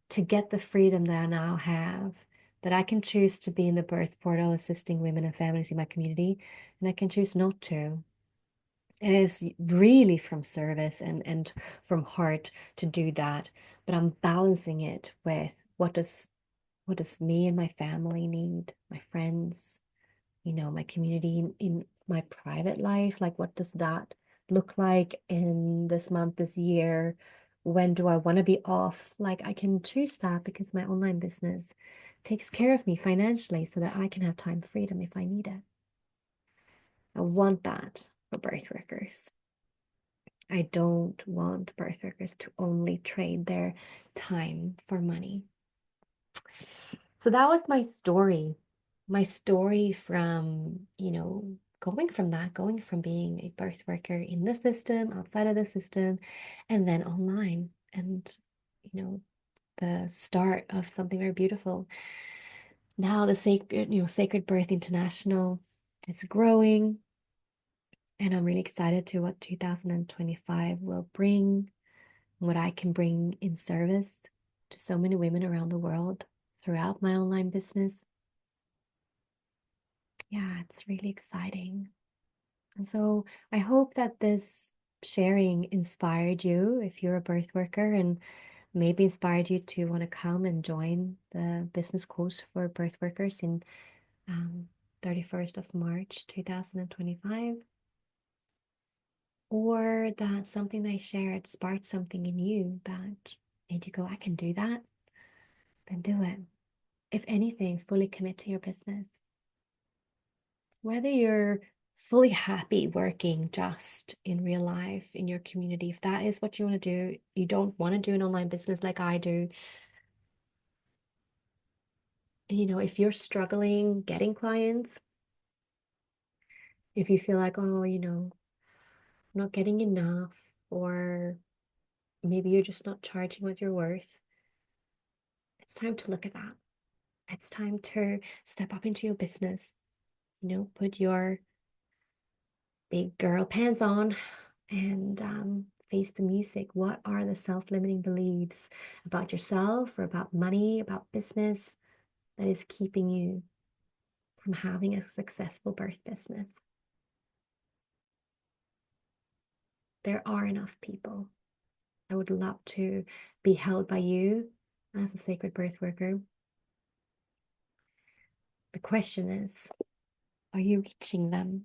to get the freedom that I now have, that I can choose to be in the birth portal assisting women and families in my community, and I can choose not to. It is really from service and from heart to do that, but I'm balancing it with what does me and my family need, my friends, my community in my private life. Like, what does that look like in this month, this year? When do I want to be off? Like, I can choose that because my online business takes care of me financially so that I can have time freedom if I need it. I want that for birth workers. I don't want birth workers to only trade their time for money. So that was my story. My story from, going from being a birth worker in the system, outside of the system, and then online. And, the start of something very beautiful. Now the Sacred Birth International is growing, and I'm really excited to what 2025 will bring, what I can bring in service to so many women around the world throughout my online business. Yeah, it's really exciting. And so I hope that this sharing inspired you if you're a birth worker, and maybe inspired you to want to come and join the business course for birth workers in 31st of March 2025. Or that something that I shared sparked something in you that made you go, I can do that. Then do it. If anything, fully commit to your business. Whether you're fully happy working just in real life, in your community, if that is what you want to do, you don't want to do an online business like I do. If you're struggling getting clients, if you feel like, I'm not getting enough, or maybe you're just not charging what you're worth, it's time to look at that. It's time to step up into your business, put your big girl pants on and face the music. What are the self-limiting beliefs about yourself, or about money, about business, that is keeping you from having a successful birth business? There are enough people. I would love to be held by you as a sacred birth worker. The question is, are you reaching them?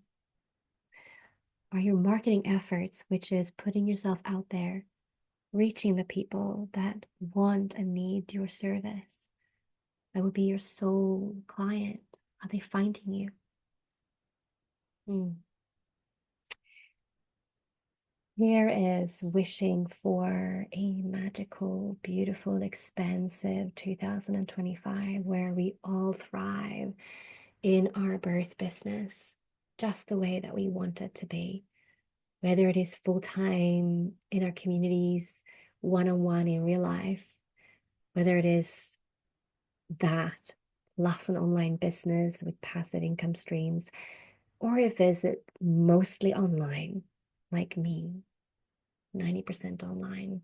Are your marketing efforts, which is putting yourself out there, reaching the people that want and need your service? That would be your soul client. Are they finding you? Here is wishing for a magical, beautiful, expansive 2025 where we all thrive in our birth business just the way that we want it to be. Whether it is full-time in our communities, one-on-one in real life, whether it is that plus an online business with passive income streams, or if is it mostly online, like me, 90% online.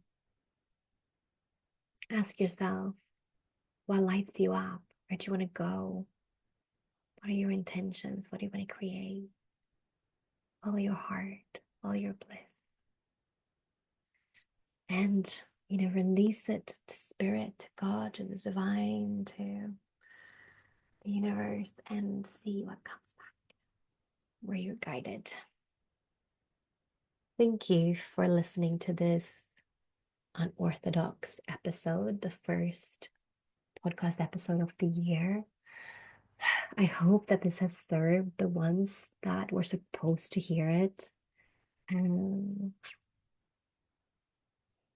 Ask yourself, what lights you up? Where do you want to go? What are your intentions? What do you want to create? Follow your heart, follow your bliss. And, release it to spirit, to God, to the divine, to the universe, and see what comes back, where you're guided. Thank you for listening to this unorthodox episode, the first podcast episode of the year. I hope that this has served the ones that were supposed to hear it. And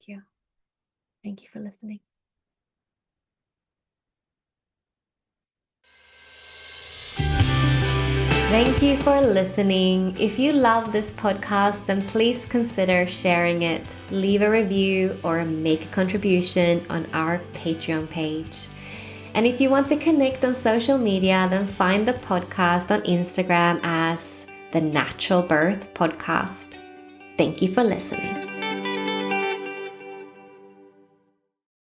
yeah, thank you for listening. Thank you for listening. If you love this podcast, then please consider sharing it, leave a review, or make a contribution on our Patreon page. And if you want to connect on social media, then find the podcast on Instagram as The Natural Birth Podcast. Thank you for listening.